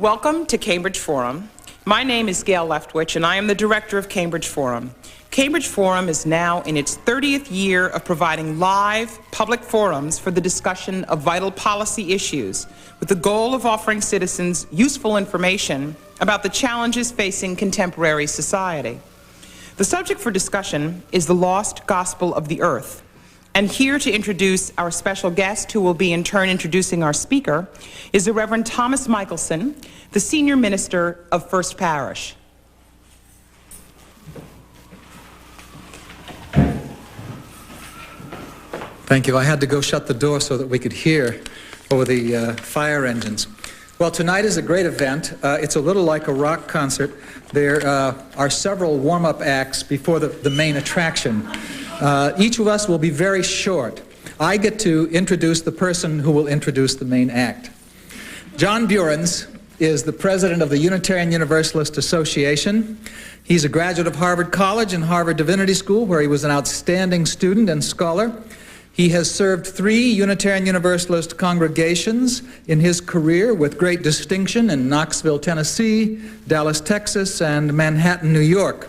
Welcome to Cambridge Forum. My name is Gail Leftwich, and I am the director of Cambridge Forum. Cambridge Forum is now in its 30th year of providing live public forums for the discussion of vital policy issues, with the goal of offering citizens useful information about the challenges facing contemporary society. The subject for discussion is the lost gospel of the earth. And here to introduce our special guest, who will be in turn introducing our speaker, is the Reverend Thomas Michelson, the Senior Minister of First Parish. Thank you. I had to go shut the door so that we could hear over the fire engines. Well, tonight is a great event. It's a little like a rock concert. There are several warm-up acts before the main attraction. Each of us will be very short. I get to introduce the person who will introduce the main act. John Beurens is the president of the Unitarian Universalist Association. He's a graduate of Harvard College and Harvard Divinity School, where he was an outstanding student and scholar. He has served 3 Unitarian Universalist congregations in his career with great distinction in Knoxville, Tennessee, Dallas, Texas, and Manhattan, New York.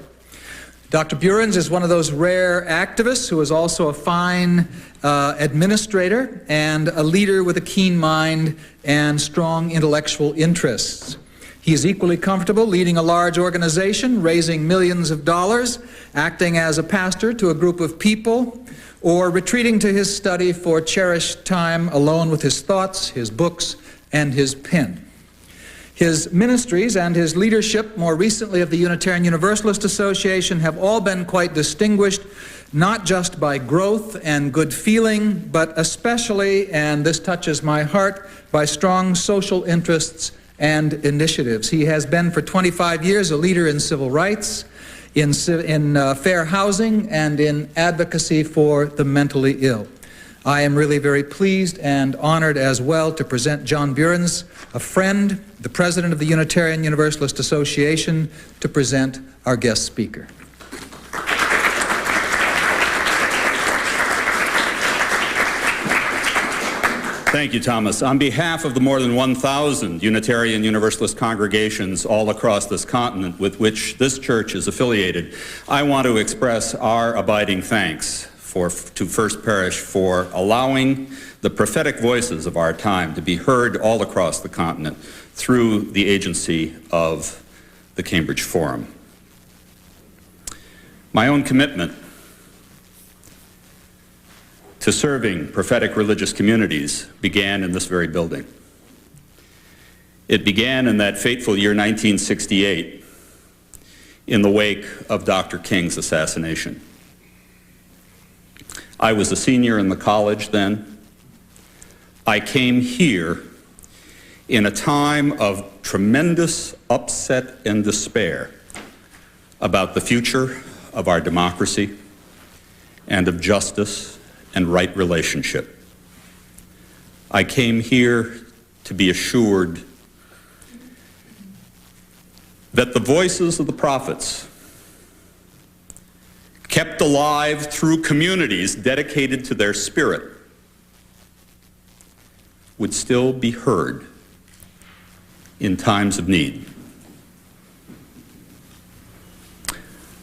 Dr. Beurens is one of those rare activists who is also a fine administrator and a leader with a keen mind and strong intellectual interests. He is equally comfortable leading a large organization, raising millions of dollars, acting as a pastor to a group of people, or retreating to his study for cherished time alone with his thoughts, his books, and his pen. His ministries and his leadership, more recently of the Unitarian Universalist Association, have all been quite distinguished, not just by growth and good feeling, but especially, and this touches my heart, by strong social interests and initiatives. He has been for 25 years a leader in civil rights, in fair housing, and in advocacy for the mentally ill. I am really very pleased and honored as well to present John Beurens, a friend, the president of the Unitarian Universalist Association, to present our guest speaker. Thank you, Thomas. On behalf of the more than 1,000 Unitarian Universalist congregations all across this continent with which this church is affiliated, I want to express our abiding thanks to First Parish for allowing the prophetic voices of our time to be heard all across the continent through the agency of the Cambridge Forum. My own commitment to serving prophetic religious communities began in this very building. It began in that fateful year 1968 in the wake of Dr. King's assassination. I was a senior in the college then. I came here in a time of tremendous upset and despair about the future of our democracy and of justice and right relationship. I came here to be assured that the voices of the prophets, kept alive through communities dedicated to their spirit, would still be heard in times of need.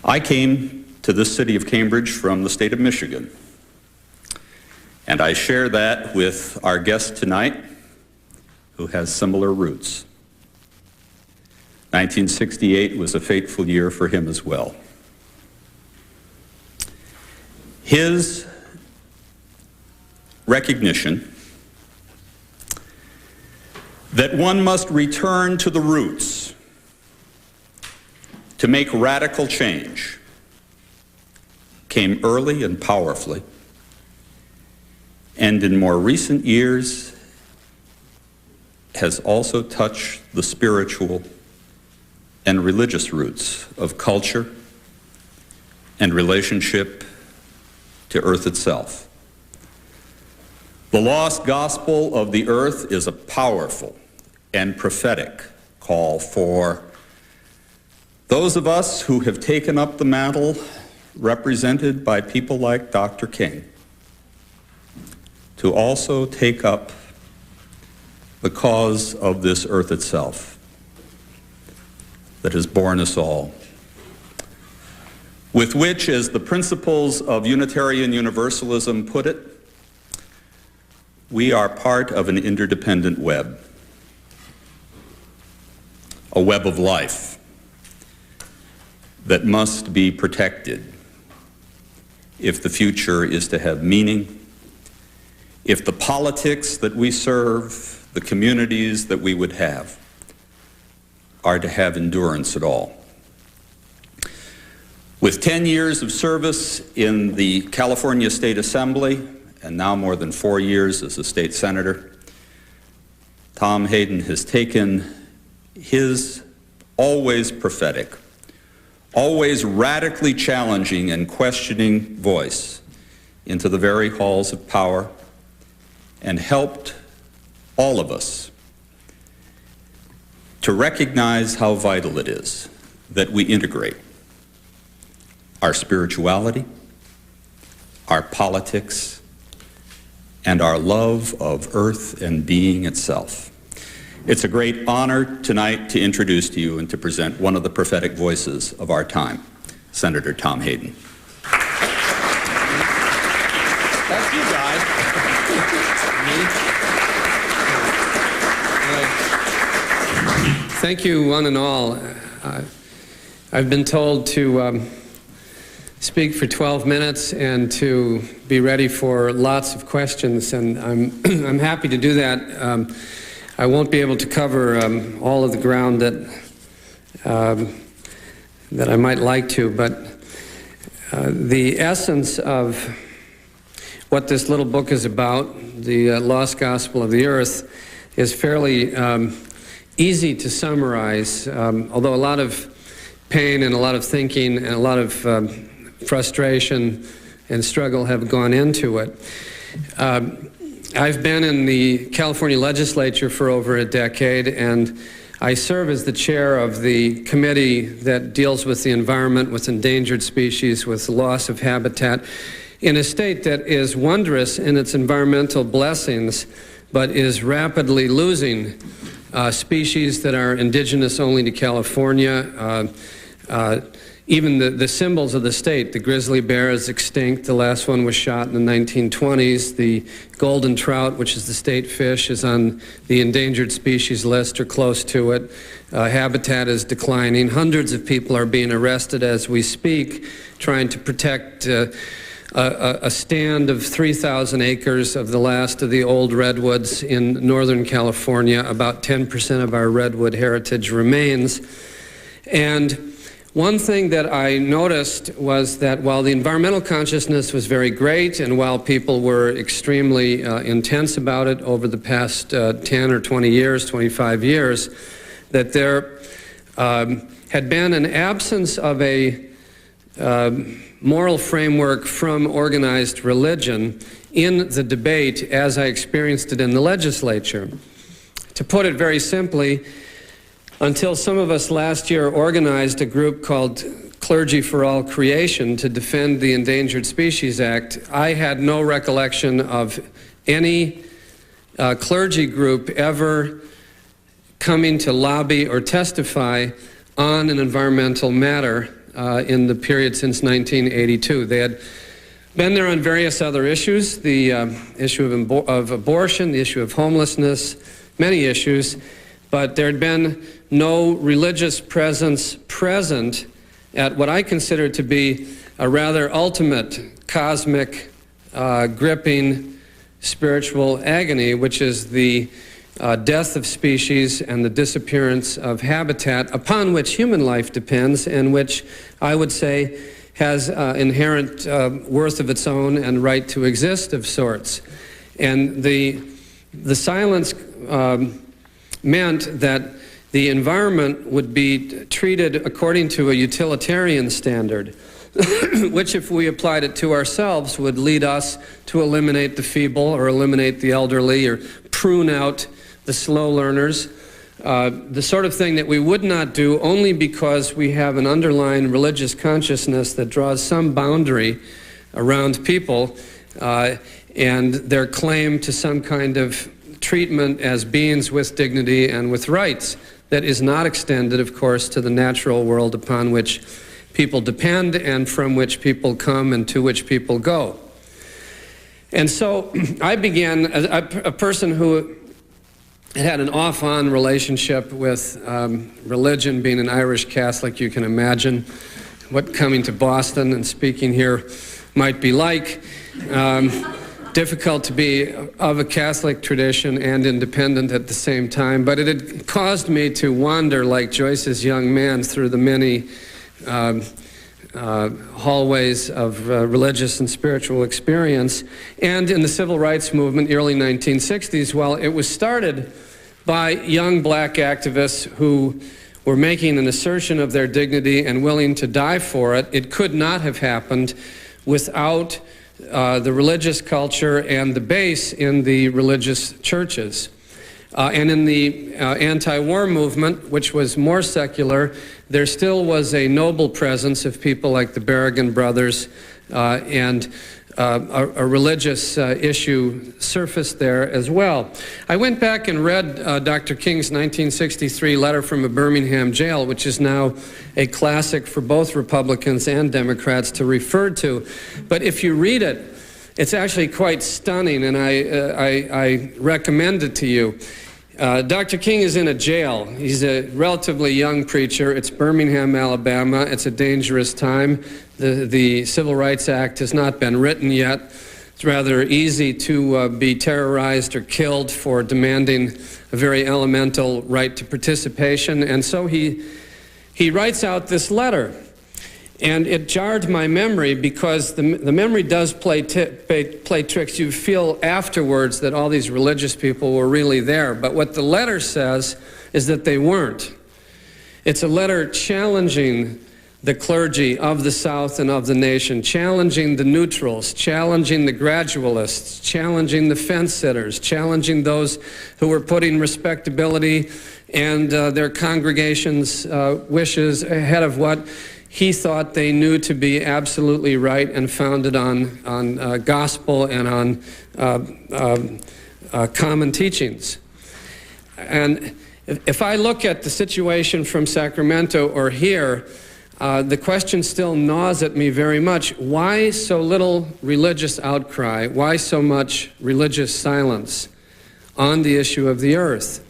I came to this city of Cambridge from the state of Michigan, and I share that with our guest tonight, who has similar roots. 1968 was a fateful year for him as well. His recognition that one must return to the roots to make radical change came early and powerfully, and in more recent years has also touched the spiritual and religious roots of culture and relationship to earth itself. The lost gospel of the earth is a powerful and prophetic call for those of us who have taken up the mantle represented by people like Dr. King to also take up the cause of this earth itself. that has borne us all, with which, as the principles of Unitarian Universalism put it, we are part of an interdependent web, a web of life that must be protected if the future is to have meaning, if the politics that we serve, the communities that we would have, are to have endurance at all. With 10 years of service in the California State Assembly, and now more than 4 years as a state senator, Tom Hayden has taken his always prophetic, always radically challenging and questioning voice into the very halls of power and helped all of us to recognize how vital it is that we integrate our spirituality, our politics, and our love of earth and being itself. It's a great honor tonight to introduce to you and to present one of the prophetic voices of our time, Senator Tom Hayden. That's you guys. Thank you, one and all. I've been told to speak for 12 minutes and to be ready for lots of questions, and I'm happy to do that. I won't be able to cover all of the ground that I might like to, but the essence of what this little book is about, the Lost Gospel of the Earth, is fairly easy to summarize, although a lot of pain and a lot of thinking and a lot of frustration and struggle have gone into it. I've been in the California legislature for over a decade, and I serve as the chair of the committee that deals with the environment, with endangered species, with the loss of habitat, in a state that is wondrous in its environmental blessings, but is rapidly losing species that are indigenous only to California. Even the symbols of the state, the grizzly bear is extinct. The last one was shot in the 1920s. The golden trout, which is the state fish, is on the endangered species list or close to it. Habitat is declining. Hundreds of people are being arrested as we speak, trying to protect a stand of 3,000 acres of the last of the old redwoods in Northern California. About 10% of our redwood heritage remains. And one thing that I noticed was that while the environmental consciousness was very great, and while people were extremely intense about it over the past 10 or 20 years, 25 years, that there had been an absence of a moral framework from organized religion in the debate as I experienced it in the legislature. To put it very simply, until some of us last year organized a group called Clergy for All Creation to defend the Endangered Species Act, I had no recollection of any clergy group ever coming to lobby or testify on an environmental matter in the period since 1982. They had been there on various other issues, the issue of abortion, the issue of homelessness, many issues, but there had been no religious presence present at what I consider to be a rather ultimate, cosmic, gripping spiritual agony, which is the death of species and the disappearance of habitat upon which human life depends, and which I would say has inherent worth of its own and right to exist of sorts. And the silence meant that the environment would be treated according to a utilitarian standard, which if we applied it to ourselves would lead us to eliminate the feeble or eliminate the elderly or prune out the slow learners, the sort of thing that we would not do only because we have an underlying religious consciousness that draws some boundary around people and their claim to some kind of treatment as beings with dignity and with rights. that is not extended, of course, to the natural world upon which people depend and from which people come and to which people go. And so I began, a person who had an off-on relationship with religion, being an Irish Catholic. You can imagine what coming to Boston and speaking here might be like. Difficult to be of a Catholic tradition and independent at the same time, but it had caused me to wander like Joyce's young man through the many hallways of religious and spiritual experience. And in the civil rights movement, the early 1960s, well, it was started by young black activists who were making an assertion of their dignity and willing to die for it. It could not have happened without the religious culture and the base in the religious churches. And in the anti-war movement, which was more secular, there still was a noble presence of people like the Berrigan brothers, and a religious issue surfaced there as well. I went back and read Dr. King's 1963 letter from a Birmingham jail, which is now a classic for both Republicans and Democrats to refer to. But if you read it, it's actually quite stunning, and I recommend it to you. Dr. King is in a jail. He's a relatively young preacher. It's Birmingham, Alabama. It's a dangerous time. The Civil Rights Act has not been written yet. It's rather easy to be terrorized or killed for demanding a very elemental right to participation. And so he writes out this letter. And it jarred my memory because the memory does play tricks. You feel afterwards that all these religious people were really there. But what the letter says is that they weren't. It's a letter challenging the clergy of the South and of the nation, challenging the neutrals, challenging the gradualists, challenging the fence-sitters, challenging those who were putting respectability and their congregations' wishes ahead of what he thought they knew to be absolutely right and founded on gospel and on common teachings. And if I look at the situation from Sacramento or here, the question still gnaws at me very much. Why so little religious outcry? Why so much religious silence on the issue of the earth?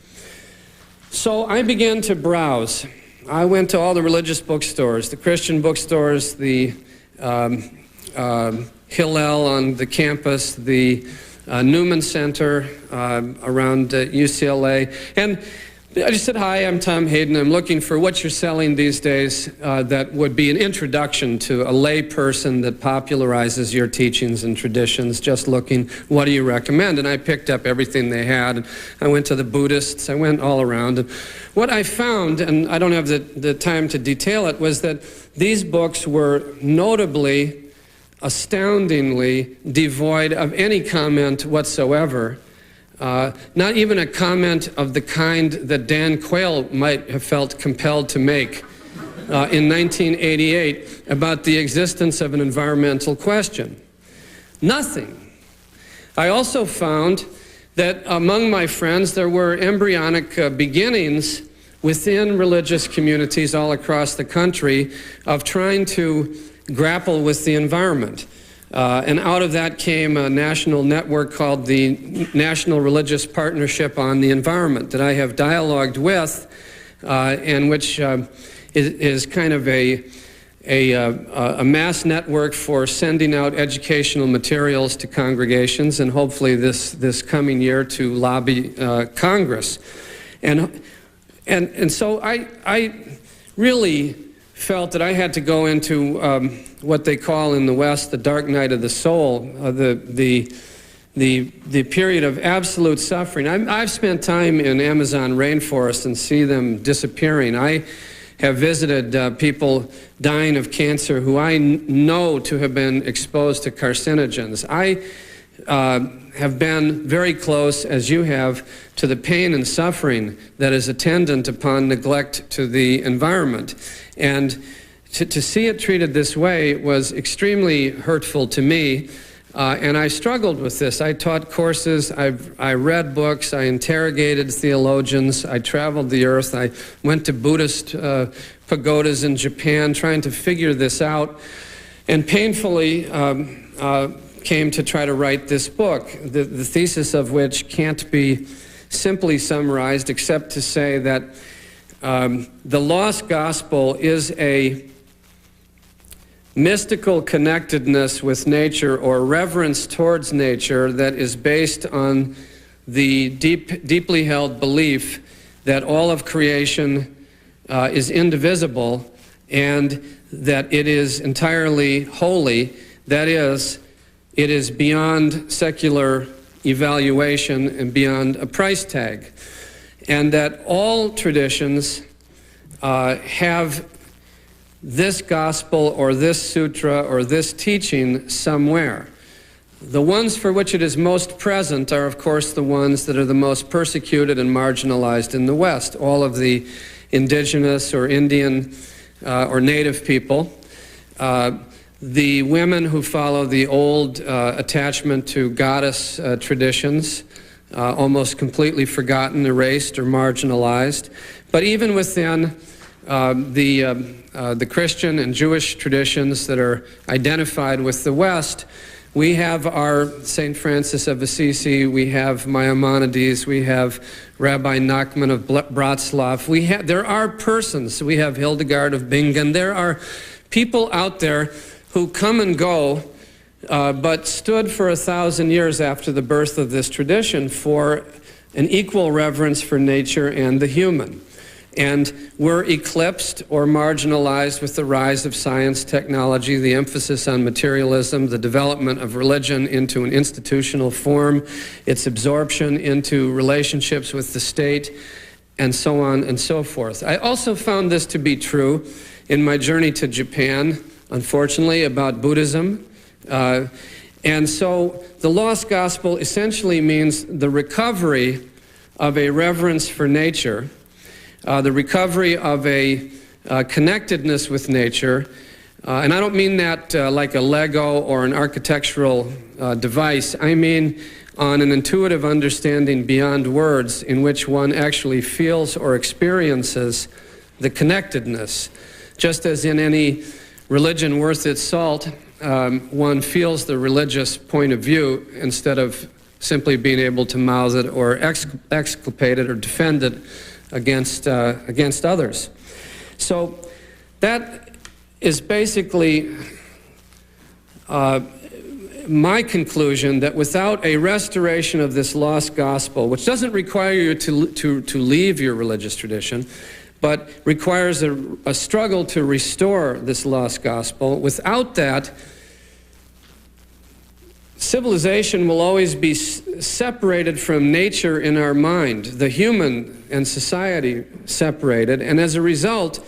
So I began to browse. I went to all the religious bookstores, the Christian bookstores, the Hillel on the campus, the Newman Center around UCLA. And I just said, hi, I'm Tom Hayden. I'm looking for what you're selling these days that would be an introduction to a lay person that popularizes your teachings and traditions. Just looking, what do you recommend? And I picked up everything they had. I went to the Buddhists. I went all around. And what I found, and I don't have the time to detail it, was that these books were notably, astoundingly devoid of any comment whatsoever. Not even a comment of the kind that Dan Quayle might have felt compelled to make in 1988 about the existence of an environmental question. Nothing. I also found that among my friends there were embryonic beginnings within religious communities all across the country of trying to grapple with the environment. And out of that came a national network called the National Religious Partnership on the Environment that I have dialogued with, and which is kind of a mass network for sending out educational materials to congregations, and hopefully this coming year to lobby Congress. And so I really felt that I had to go into what they call in the West the dark night of the soul, the period of absolute suffering. I've spent time in Amazon rainforest and see them disappearing. I have visited people dying of cancer who I know to have been exposed to carcinogens. I have been very close, as you have, to the pain and suffering that is attendant upon neglect to the environment. And to see it treated this way was extremely hurtful to me. And I struggled with this. I taught courses, I read books, I interrogated theologians, I traveled the earth, I went to Buddhist pagodas in Japan trying to figure this out, and painfully came to try to write this book, the thesis of which can't be simply summarized except to say that the lost gospel is a mystical connectedness with nature or reverence towards nature that is based on the deeply held belief that all of creation is indivisible and that it is entirely holy. That is, it is beyond secular evaluation and beyond a price tag. And that all traditions have this gospel or this sutra or this teaching somewhere. The ones for which it is most present are, of course, the ones that are the most persecuted and marginalized in the West. All of the indigenous or Indian or native people. The women who follow the old attachment to goddess traditions, almost completely forgotten, erased, or marginalized. But even within the Christian and Jewish traditions that are identified with the West, we have our St. Francis of Assisi, we have Maimonides, we have Rabbi Nachman of Bratslav. There are persons, we have Hildegard of Bingen, there are people out there who come and go, but stood for 1,000 years after the birth of this tradition for an equal reverence for nature and the human. And were eclipsed or marginalized with the rise of science, technology, the emphasis on materialism, the development of religion into an institutional form, its absorption into relationships with the state, and so on and so forth. I also found this to be true in my journey to Japan, unfortunately, about Buddhism. And so the lost gospel essentially means the recovery of a reverence for nature, the recovery of a connectedness with nature, and I don't mean that like a Lego or an architectural device. I mean on an intuitive understanding beyond words in which one actually feels or experiences the connectedness. Just as in any religion worth its salt, one feels the religious point of view instead of simply being able to mouth it or exculpate it or defend it against others. So that is basically my conclusion, that without a restoration of this lost gospel, which doesn't require you to leave your religious tradition, but requires a struggle to restore this lost gospel, without that, civilization will always be separated from nature in our mind, the human and society separated, and as a result,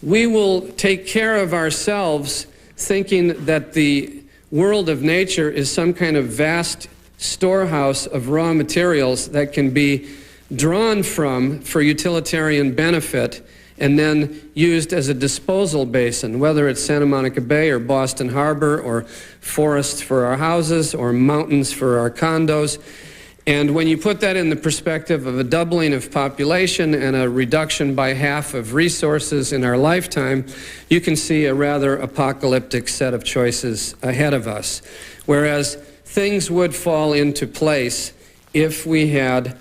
we will take care of ourselves thinking that the world of nature is some kind of vast storehouse of raw materials that can be drawn from for utilitarian benefit and then used as a disposal basin, whether it's Santa Monica Bay or Boston Harbor or forests for our houses or mountains for our condos. And when you put that in the perspective of a doubling of population and a reduction by half of resources in our lifetime, you can see a rather apocalyptic set of choices ahead of us. Whereas things would fall into place if we had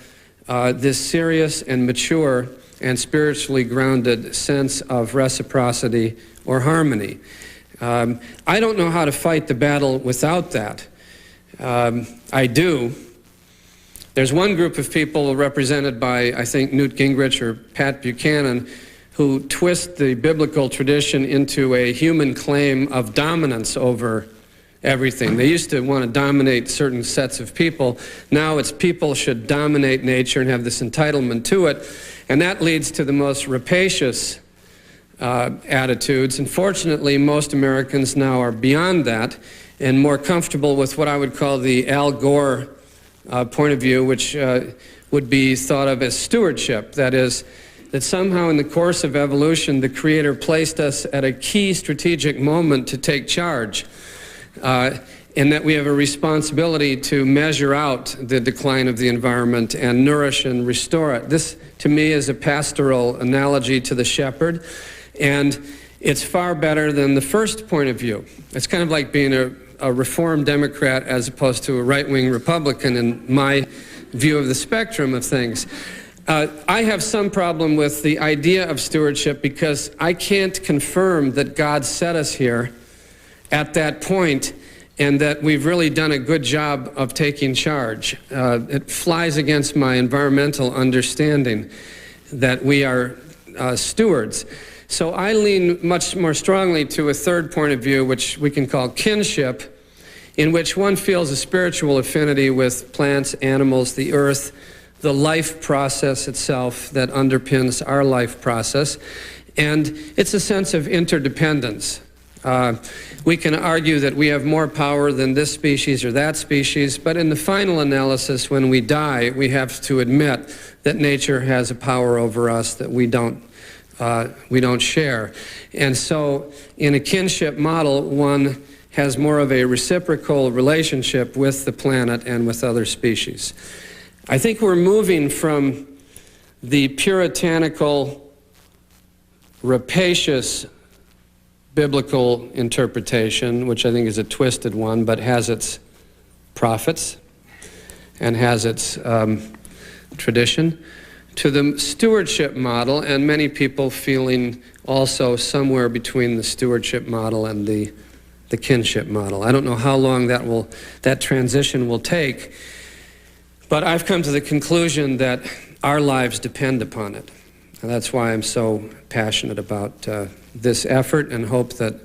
this serious and mature and spiritually grounded sense of reciprocity or harmony. I don't know how to fight the battle without that. I do. There's one group of people represented by, I think, Newt Gingrich or Pat Buchanan, who twist the biblical tradition into a human claim of dominance over everything. They used to want to dominate certain sets of people. Now it's people should dominate nature and have this entitlement to it. And that leads to the most rapacious attitudes. Unfortunately, most Americans now are beyond that and more comfortable with what I would call the Al Gore point of view, which would be thought of as stewardship. That is, that somehow in the course of evolution, the Creator placed us at a key strategic moment to take charge. and that we have a responsibility to measure out the decline of the environment and nourish and restore it. This, to me, is a pastoral analogy to the shepherd, and it's far better than the first point of view. It's kind of like being a Reformed Democrat as opposed to a right-wing Republican in my view of the spectrum of things. I have some problem with the idea of stewardship because I can't confirm that God set us here at that point and that we've really done a good job of taking charge. It flies against my environmental understanding that we are stewards. So I lean much more strongly to a third point of view, which we can call kinship, in which one feels a spiritual affinity with plants, animals, the earth, the life process itself that underpins our life process. And it's a sense of interdependence. We can argue that we have more power than this species or that species, but in the final analysis, when we die, we have to admit that nature has a power over us that we don't share. And so in a kinship model, one has more of a reciprocal relationship with the planet and with other species. I think we're moving from the puritanical, rapacious biblical interpretation, which I think is a twisted one, but has its prophets and has its tradition, to the stewardship model, and many people feeling also somewhere between the stewardship model and the kinship model. I don't know how long that transition will take, but I've come to the conclusion that our lives depend upon it. And that's why I'm so passionate about this effort, and hope that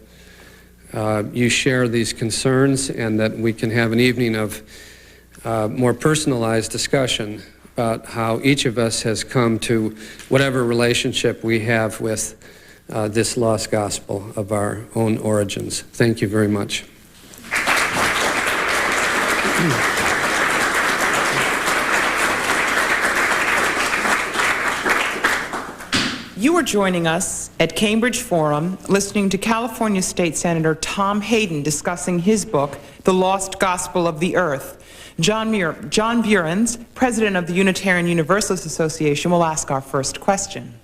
you share these concerns and that we can have an evening of more personalized discussion about how each of us has come to whatever relationship we have with this lost gospel of our own origins. Thank you very much. You are joining us at Cambridge Forum, listening to California State Senator Tom Hayden discussing his book, The Lost Gospel of the Earth. John Burens, president of the Unitarian Universalist Association, will ask our first question.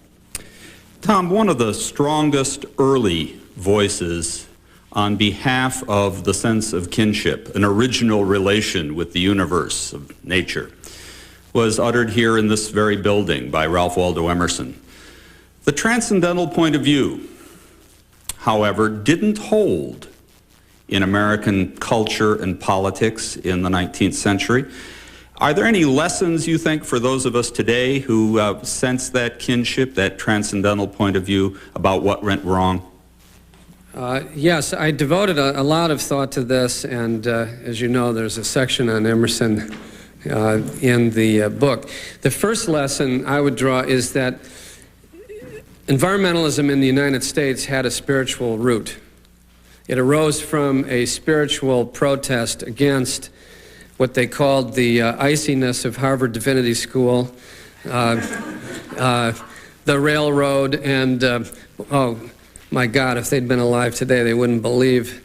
Tom, one of the strongest early voices on behalf of the sense of kinship, an original relation with the universe of nature, was uttered here in this very building by Ralph Waldo Emerson. The transcendental point of view, however, didn't hold in American culture and politics in the 19th century. Are there any lessons, you think, for those of us today who sense that kinship, that transcendental point of view about what went wrong? Yes, I devoted a lot of thought to this, and as you know, there's a section on Emerson in the book. The first lesson I would draw is that environmentalism in the United States had a spiritual root. It arose from a spiritual protest against what they called the iciness of Harvard Divinity School, the railroad, and oh my God, if they'd been alive today, they wouldn't believe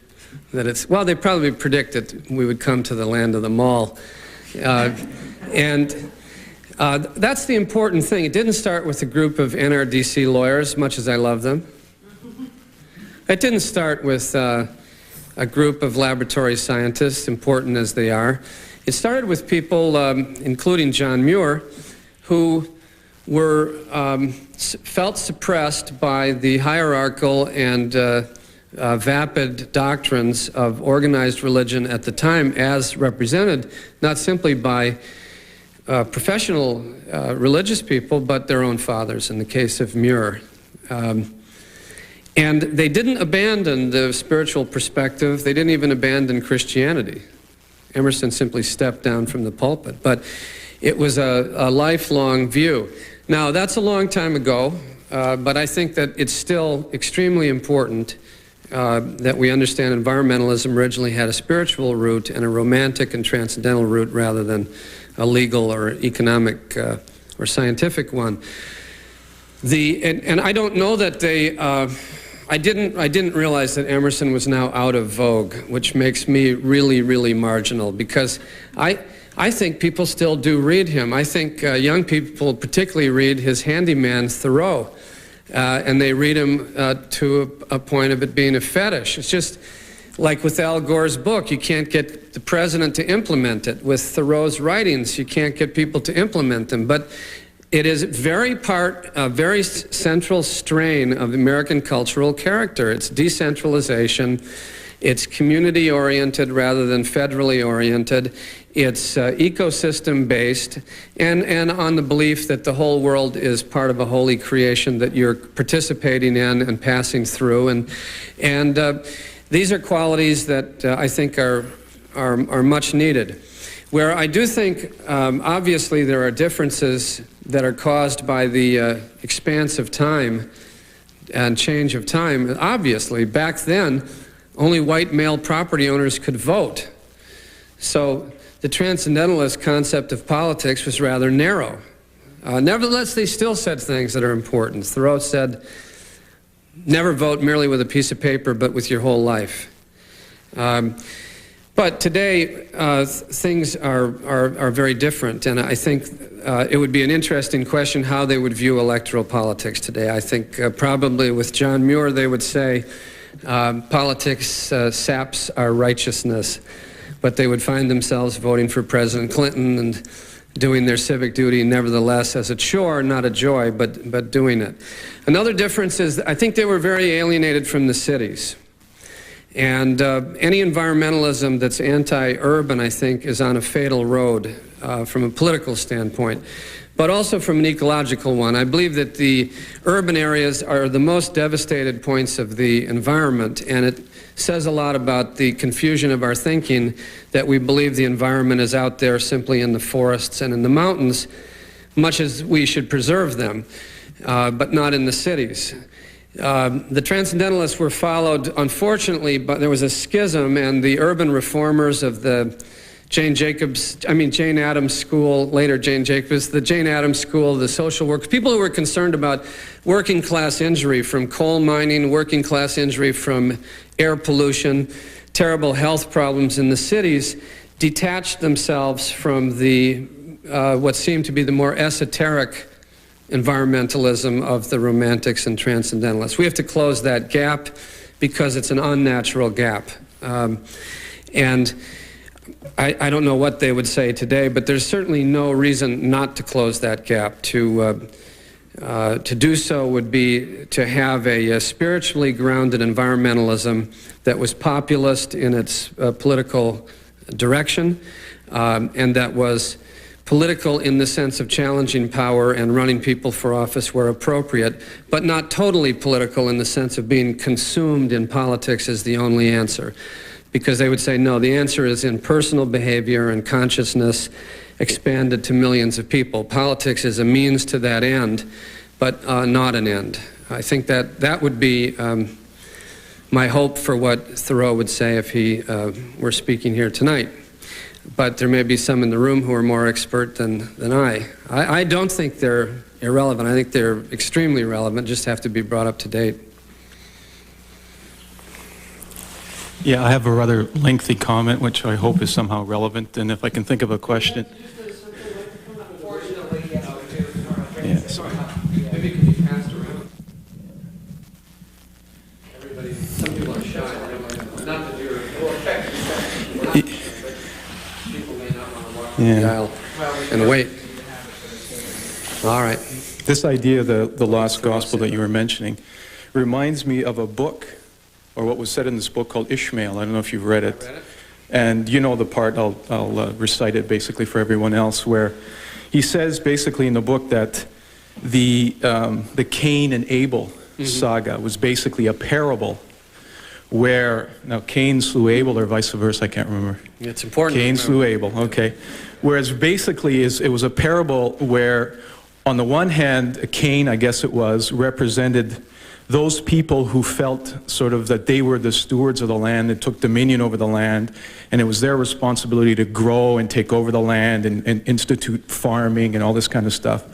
that it's, well, they probably predicted we would come to the land of the mall. That's the important thing. It didn't start with a group of NRDC lawyers, much as I love them. It didn't start with a group of laboratory scientists, important as they are. It started with people, including John Muir, who were felt suppressed by the hierarchical and vapid doctrines of organized religion at the time, as represented not simply by professional religious people, but their own fathers, in the case of Muir. And they didn't abandon the spiritual perspective. They didn't even abandon Christianity. Emerson simply stepped down from the pulpit. But it was a lifelong view. Now, that's a long time ago, but I think that it's still extremely important that we understand environmentalism originally had a spiritual root and a romantic and transcendental root rather than a legal or economic or scientific one. And I don't know that they I didn't realize that Emerson was now out of vogue, which makes me really, really marginal, because I think people still do read him. I think young people particularly read his handyman, Thoreau, and they read him to a point of it being a fetish. It's just like with Al Gore's book, you can't get the president to implement it. With Thoreau's writings, you can't get people to implement them. But it is a very central strain of American cultural character. It's decentralization. It's community-oriented rather than federally oriented. It's ecosystem-based, and on the belief that the whole world is part of a holy creation that you're participating in and passing through. And these are qualities that I think are much needed. Where I do think, obviously, there are differences that are caused by the expanse of time and change of time. Obviously, back then, only white male property owners could vote. So the transcendentalist concept of politics was rather narrow. Nevertheless, they still said things that are important. Thoreau said, never vote merely with a piece of paper, but with your whole life. But today, things are very different, and I think it would be an interesting question how they would view electoral politics today. I think probably with John Muir, they would say politics saps our righteousness, but they would find themselves voting for President Clinton and doing their civic duty nevertheless as a chore, not a joy, but doing it. Another difference is I think they were very alienated from the cities. And any environmentalism that's anti-urban, I think, is on a fatal road from a political standpoint, but also from an ecological one. I believe that the urban areas are the most devastated points of the environment, and it says a lot about the confusion of our thinking that we believe the environment is out there simply in the forests and in the mountains, much as we should preserve them, but not in the cities. The Transcendentalists were followed, unfortunately, but there was a schism, and the urban reformers of the Jane Addams School, later Jane Jacobs, the Jane Addams School, the social workers, people who were concerned about working class injury from coal mining, working class injury from air pollution, terrible health problems in the cities, detached themselves from the what seemed to be the more esoteric environmentalism of the Romantics and Transcendentalists. We have to close that gap because it's an unnatural gap. And I don't know what they would say today, but there's certainly no reason not to close that gap. To do so would be to have a spiritually grounded environmentalism that was populist in its political direction, and that was political in the sense of challenging power and running people for office where appropriate, but not totally political in the sense of being consumed in politics as the only answer. Because they would say, no, the answer is in personal behavior and consciousness expanded to millions of people. Politics is a means to that end, but not an end. I think that would be my hope for what Thoreau would say if he were speaking here tonight. But there may be some in the room who are more expert than I. I don't think they're irrelevant. I think they're extremely relevant, just have to be brought up to date. Yeah, I have a rather lengthy comment, which I hope is somehow relevant, and if I can think of a question. Yeah, sorry. Maybe it can be passed around. Everybody, some people are shy. Not that you're people may not want to walk down the aisle and wait. All right. This idea of the lost gospel that you were mentioning reminds me of a book, or what was said in this book called Ishmael. I don't know if you've read it. And you know the part, I'll recite it basically for everyone else, where he says basically in the book that the Cain and Abel saga was basically a parable where, now Cain slew Abel or vice versa, I can't remember. It's important. Cain slew Abel, okay. Whereas basically it was a parable where on the one hand, Cain, I guess it was, represented those people who felt sort of that they were the stewards of the land, that took dominion over the land, and it was their responsibility to grow and take over the land and institute farming and all this kind of stuff.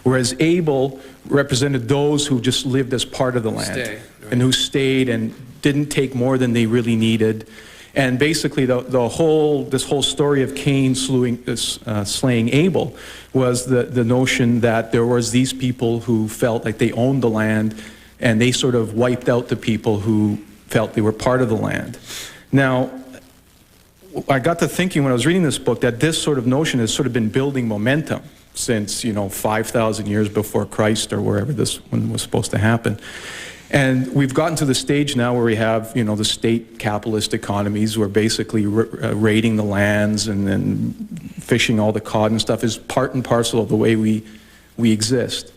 Whereas Abel represented those who just lived as part of the land. and who stayed and didn't take more than they really needed. And basically, this whole story of Cain slaying Abel was the notion that there was these people who felt like they owned the land, and they sort of wiped out the people who felt they were part of the land. Now, I got to thinking when I was reading this book that this sort of notion has sort of been building momentum since, 5,000 years before Christ or wherever this one was supposed to happen. And we've gotten to the stage now where we have, the state capitalist economies where basically raiding the lands and then fishing all the cod and stuff is part and parcel of the way we exist.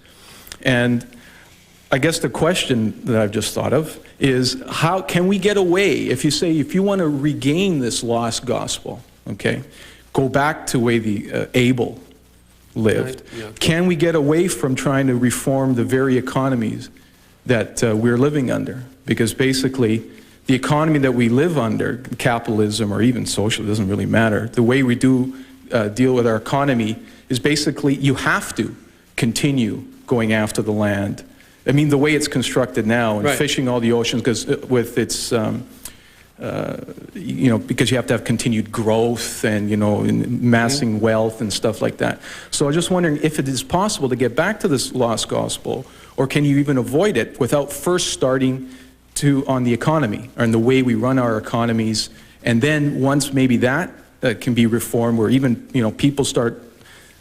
And I guess the question that I've just thought of is, how can we get away, if you want to regain this lost gospel, okay, go back to the way the Abel lived. Right, yeah. Can we get away from trying to reform the very economies that we're living under? Because basically, the economy that we live under, capitalism or even social, it doesn't really matter. The way we do deal with our economy is basically you have to continue going after the land. I mean, the way it's constructed now and right. Fishing all the oceans, because with its, because you have to have continued growth and, amassing mm-hmm. wealth and stuff like that. So I was just wondering if it is possible to get back to this lost gospel, or can you even avoid it without first starting on the economy or in the way we run our economies, and then once maybe that can be reformed, where even people start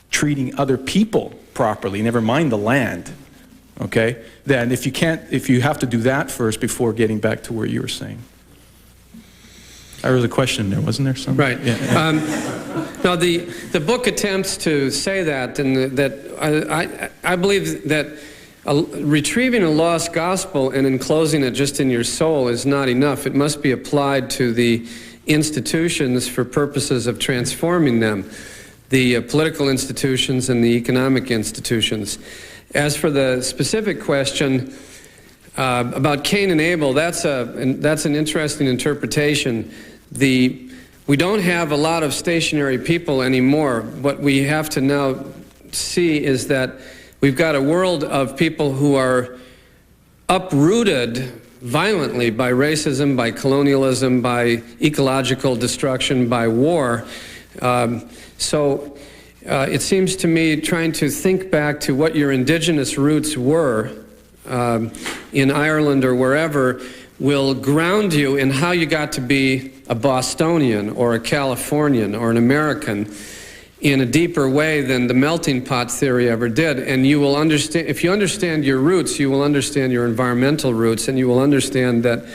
treating other people properly, never mind the land. Okay, then if you have to do that first before getting back to where you were saying. There was a question there, wasn't there? Something? Right. Yeah. No, the book attempts to say that, and that I believe that retrieving a lost gospel and enclosing it just in your soul is not enough. It must be applied to the institutions for purposes of transforming them, the political institutions and the economic institutions. As for the specific question about Cain and Abel, that's an interesting interpretation. We don't have a lot of stationary people anymore. What we have to now see is that we've got a world of people who are uprooted violently by racism, by colonialism, by ecological destruction, by war. It seems to me, trying to think back to what your indigenous roots were in Ireland or wherever will ground you in how you got to be a Bostonian or a Californian or an American in a deeper way than the melting pot theory ever did. And you will understand, if you understand your roots, you will understand your environmental roots, and you will understand that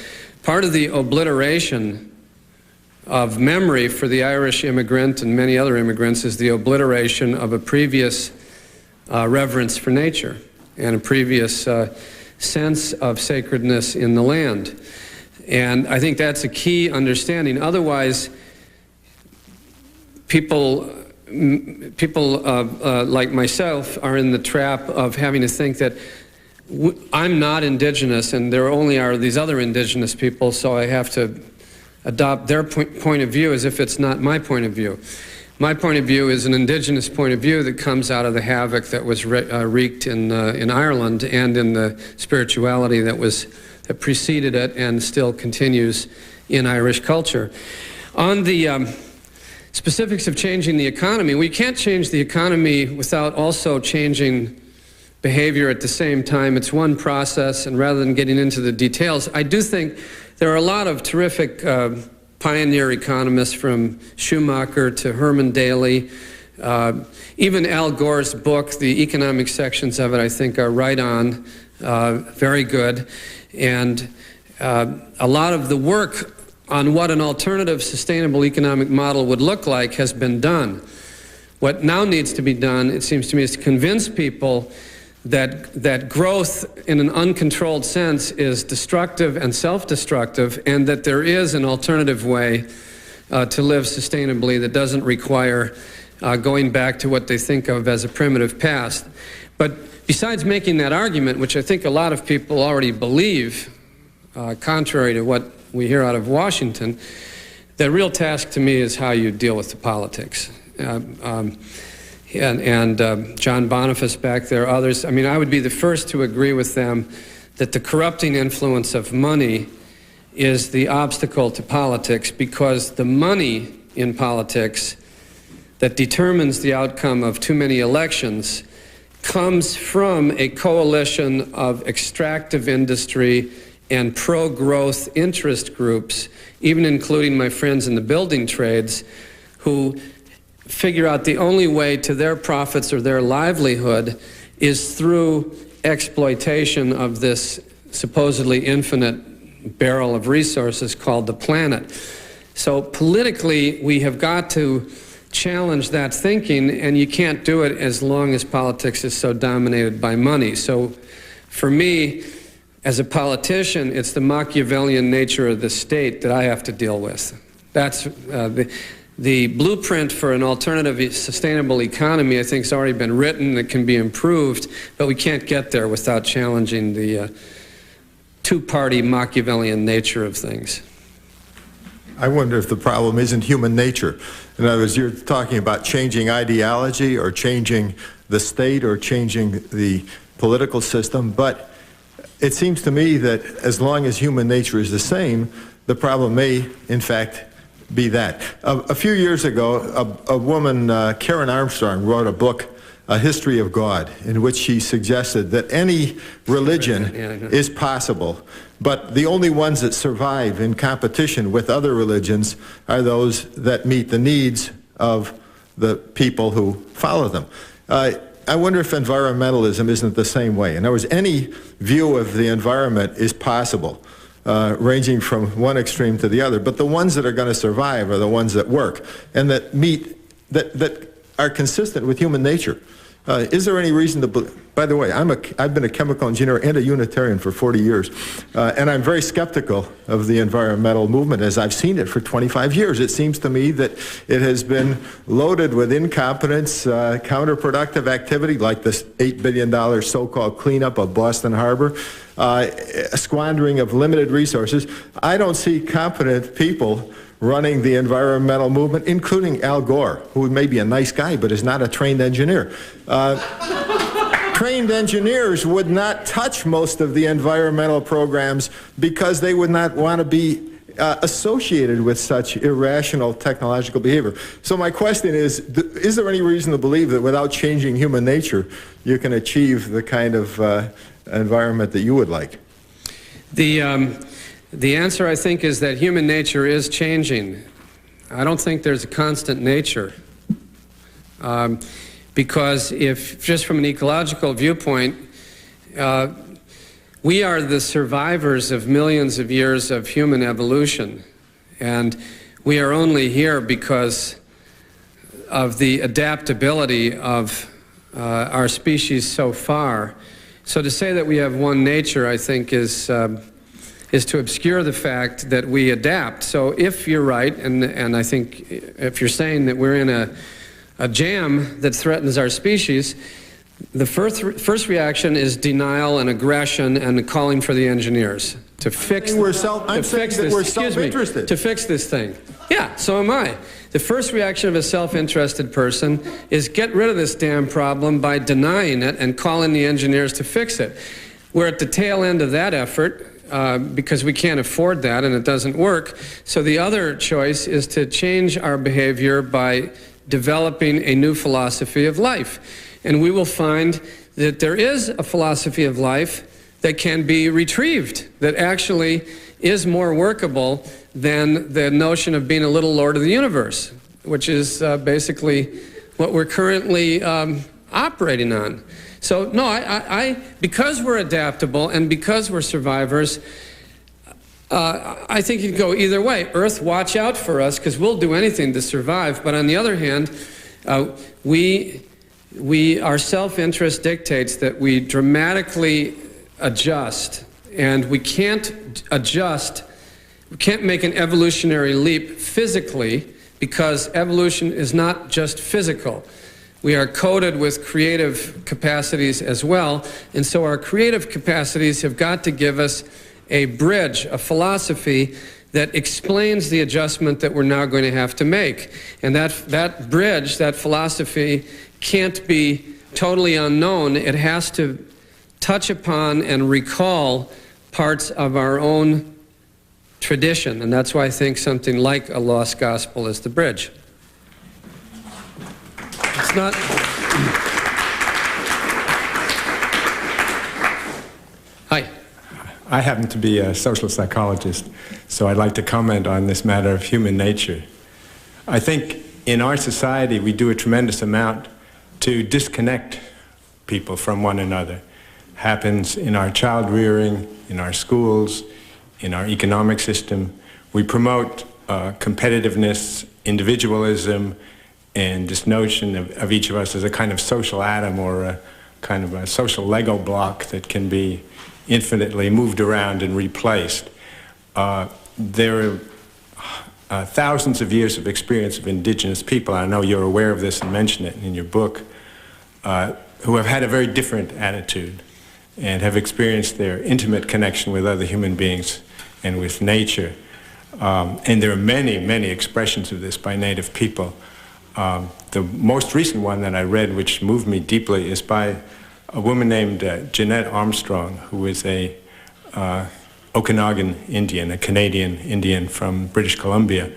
part of the obliteration of memory for the Irish immigrant and many other immigrants is the obliteration of a previous reverence for nature and a previous sense of sacredness in the land. And I think that's a key understanding. Otherwise, people like myself are in the trap of having to think that I'm not indigenous and there only are these other indigenous people, so I have to adopt their point of view as if it's not my point of view. My point of view is an indigenous point of view that comes out of the havoc that was wreaked in Ireland and in the spirituality that preceded it and still continues in Irish culture. On the specifics of changing the economy, we can't change the economy without also changing behavior at the same time. It's one process, and rather than getting into the details, I do think there are a lot of terrific pioneer economists, from Schumacher to Herman Daly. Even Al Gore's book, the economic sections of it, I think are right on, very good. And a lot of the work on what an alternative sustainable economic model would look like has been done. What now needs to be done, it seems to me, is to convince people that growth in an uncontrolled sense is destructive and self-destructive, and that there is an alternative way to live sustainably that doesn't require going back to what they think of as a primitive past. But besides making that argument, which I think a lot of people already believe, contrary to what we hear out of Washington, the real task to me is how you deal with the politics. And John Boniface back there, others, I mean, I would be the first to agree with them that the corrupting influence of money is the obstacle to politics, because the money in politics that determines the outcome of too many elections comes from a coalition of extractive industry and pro-growth interest groups, even including my friends in the building trades, who figure out the only way to their profits or their livelihood is through exploitation of this supposedly infinite barrel of resources called the planet. So politically, we have got to challenge that thinking, and you can't do it as long as politics is so dominated by money. So for me, as a politician, it's the Machiavellian nature of the state that I have to deal with. That's the blueprint for an alternative sustainable economy, I think, has already been written. It can be improved, but we can't get there without challenging the two-party Machiavellian nature of things. I wonder if the problem isn't human nature. In other words, you're talking about changing ideology or changing the state or changing the political system, but it seems to me that as long as human nature is the same, the problem may, in fact, be that. A few years ago, a woman, Karen Armstrong, wrote a book, A History of God, in which she suggested that any religion is possible, but the only ones that survive in competition with other religions are those that meet the needs of the people who follow them. I wonder if environmentalism isn't the same way. In other words, any view of the environment is possible, ranging from one extreme to the other, but the ones that are going to survive are the ones that work and that meet, that are consistent with human nature. Is there any reason to believe? By the way, I've been a chemical engineer and a Unitarian for 40 years, and I'm very skeptical of the environmental movement as I've seen it for 25 years. It seems to me that it has been loaded with incompetence, counterproductive activity like this $8 billion so-called cleanup of Boston Harbor, a squandering of limited resources. I don't see competent people running the environmental movement, including Al Gore, who may be a nice guy but is not a trained engineer. Trained engineers would not touch most of the environmental programs because they would not want to be associated with such irrational technological behavior. So my question is there any reason to believe that without changing human nature, you can achieve the kind of environment that you would like? The answer, I think, is that human nature is changing. I don't think there's a constant nature. Because if, just from an ecological viewpoint, we are the survivors of millions of years of human evolution. And we are only here because of the adaptability of our species so far. So to say that we have one nature, I think, is to obscure the fact that we adapt. So if you're right, and I think if you're saying that we're in a jam that threatens our species, the first reaction is denial and aggression and calling for the engineers to fix self-interested. To fix this thing. Yeah, so am I. The first reaction of a self-interested person is get rid of this damn problem by denying it and calling the engineers to fix it. We're at the tail end of that effort. Because we can't afford that and it doesn't work. So the other choice is to change our behavior by developing a new philosophy of life. And we will find that there is a philosophy of life that can be retrieved, that actually is more workable than the notion of being a little Lord of the universe, which is basically what we're currently operating on. So no, because we're adaptable and because we're survivors, I think you can go either way. Earth, watch out for us, because we'll do anything to survive. But on the other hand, our self-interest dictates that we dramatically adjust, and we can't adjust. We can't make an evolutionary leap physically, because evolution is not just physical. We are coded with creative capacities as well, and so our creative capacities have got to give us a bridge, a philosophy that explains the adjustment that we're now going to have to make. And that bridge, that philosophy, can't be totally unknown. It has to touch upon and recall parts of our own tradition, and that's why I think something like A Lost Gospel is the bridge. It's not... Hi. I happen to be a social psychologist, so I'd like to comment on this matter of human nature. I think in our society we do a tremendous amount to disconnect people from one another. Happens in our child rearing, in our schools, in our economic system. We promote competitiveness, individualism, and this notion of each of us as a kind of social atom or a kind of a social Lego block that can be infinitely moved around and replaced. There are thousands of years of experience of indigenous people, I know you're aware of this and mention it in your book, who have had a very different attitude and have experienced their intimate connection with other human beings and with nature. And there are many, many expressions of this by Native people. The most recent one that I read, which moved me deeply, is by a woman named Jeanette Armstrong, who is a Okanagan Indian, a Canadian Indian from British Columbia.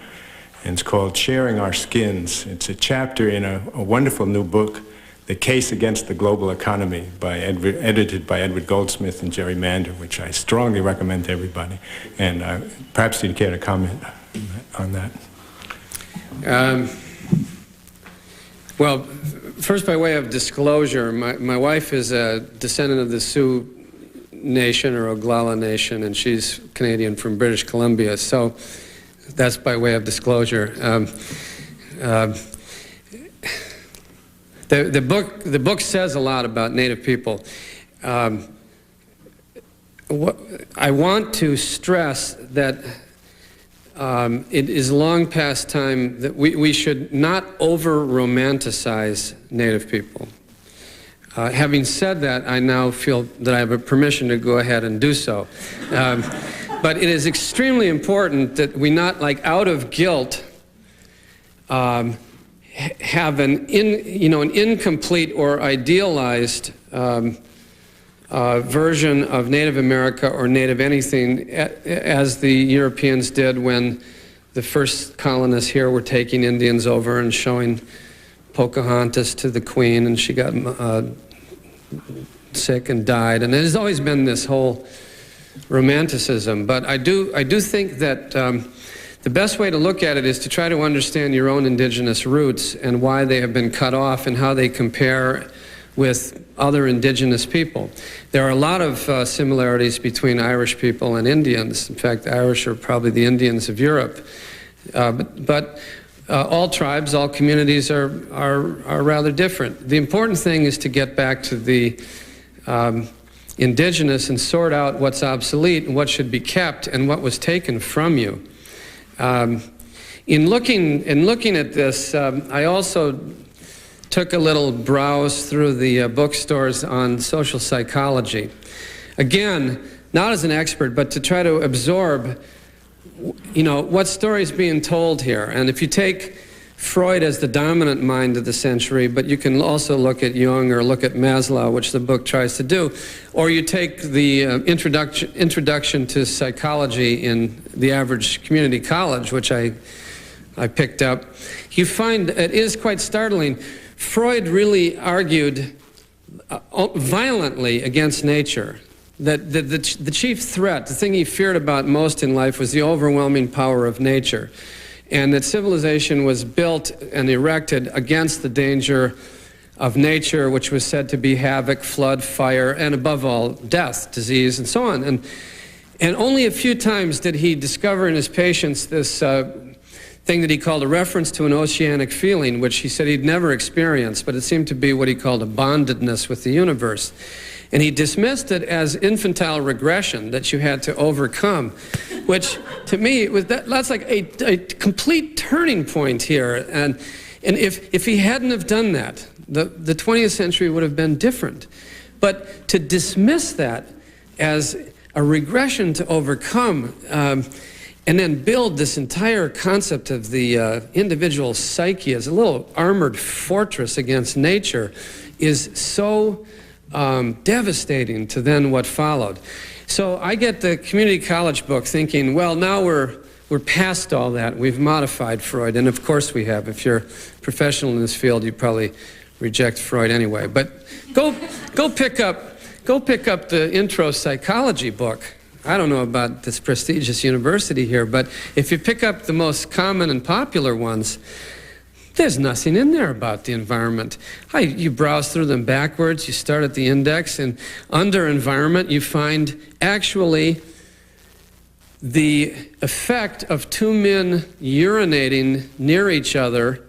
And it's called Sharing Our Skins. It's a chapter in a wonderful new book, The Case Against the Global Economy, edited by Edward Goldsmith and Jerry Mander, which I strongly recommend to everybody. And perhaps you'd care to comment on that. Well, first by way of disclosure, my wife is a descendant of the Sioux Nation or Oglala Nation, and she's Canadian from British Columbia, so that's by way of disclosure. The book says a lot about Native people. I want to stress that it is long past time that we should not over-romanticize Native people. Having said that, I now feel that I have a permission to go ahead and do so. But it is extremely important that we not, like, out of guilt, have an incomplete or idealized version of Native America or Native anything, as the Europeans did when the first colonists here were taking Indians over and showing Pocahontas to the Queen, and she got sick and died. And there's always been this whole romanticism. But I do think that the best way to look at it is to try to understand your own indigenous roots and why they have been cut off and how they compare with other indigenous people. There are a lot of similarities between Irish people and Indians. In fact, the Irish are probably the Indians of Europe. But all tribes, all communities are rather different. The important thing is to get back to the indigenous and sort out what's obsolete and what should be kept and what was taken from you. In looking at this, I also took a little browse through the bookstores on social psychology. Again, not as an expert, but to try to absorb, what story is being told here. And if you take Freud as the dominant mind of the century, but you can also look at Jung or look at Maslow, which the book tries to do, or you take the introduction to psychology in the average community college, which I picked up, you find it is quite startling. Freud really argued violently against nature. That the chief threat, the thing he feared about most in life, was the overwhelming power of nature. And that civilization was built and erected against the danger of nature, which was said to be havoc, flood, fire, and above all, death, disease, and so on. And only a few times did he discover in his patients this thing that he called a reference to an oceanic feeling, which he said he'd never experienced, but it seemed to be what he called a bondedness with the universe. And he dismissed it as infantile regression that you had to overcome, which to me that's like a complete turning point here. And if he hadn't have done that, the 20th century would have been different. But to dismiss that as a regression to overcome, and then build this entire concept of the individual psyche as a little armored fortress against nature is so devastating to then what followed. So I get the community college book thinking, well, now we're past all that. We've modified Freud, and of course we have. If you're a professional in this field, you probably reject Freud anyway. But go pick up the intro psychology book. I don't know about this prestigious university here, but if you pick up the most common and popular ones, there's nothing in there about the environment. You browse through them backwards, you start at the index, and under environment you find actually the effect of two men urinating near each other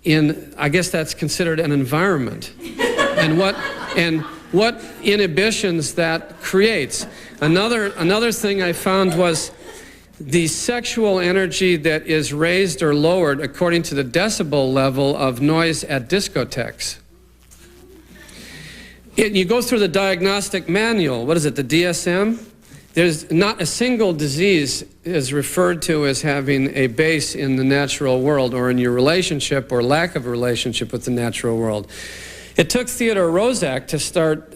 in, I guess that's considered an environment. And what inhibitions that creates. Another thing I found was the sexual energy that is raised or lowered according to the decibel level of noise at discotheques. You go through the diagnostic manual, what is it, the DSM? There's not a single disease is referred to as having a base in the natural world or in your relationship or lack of a relationship with the natural world. It took Theodore Roszak to start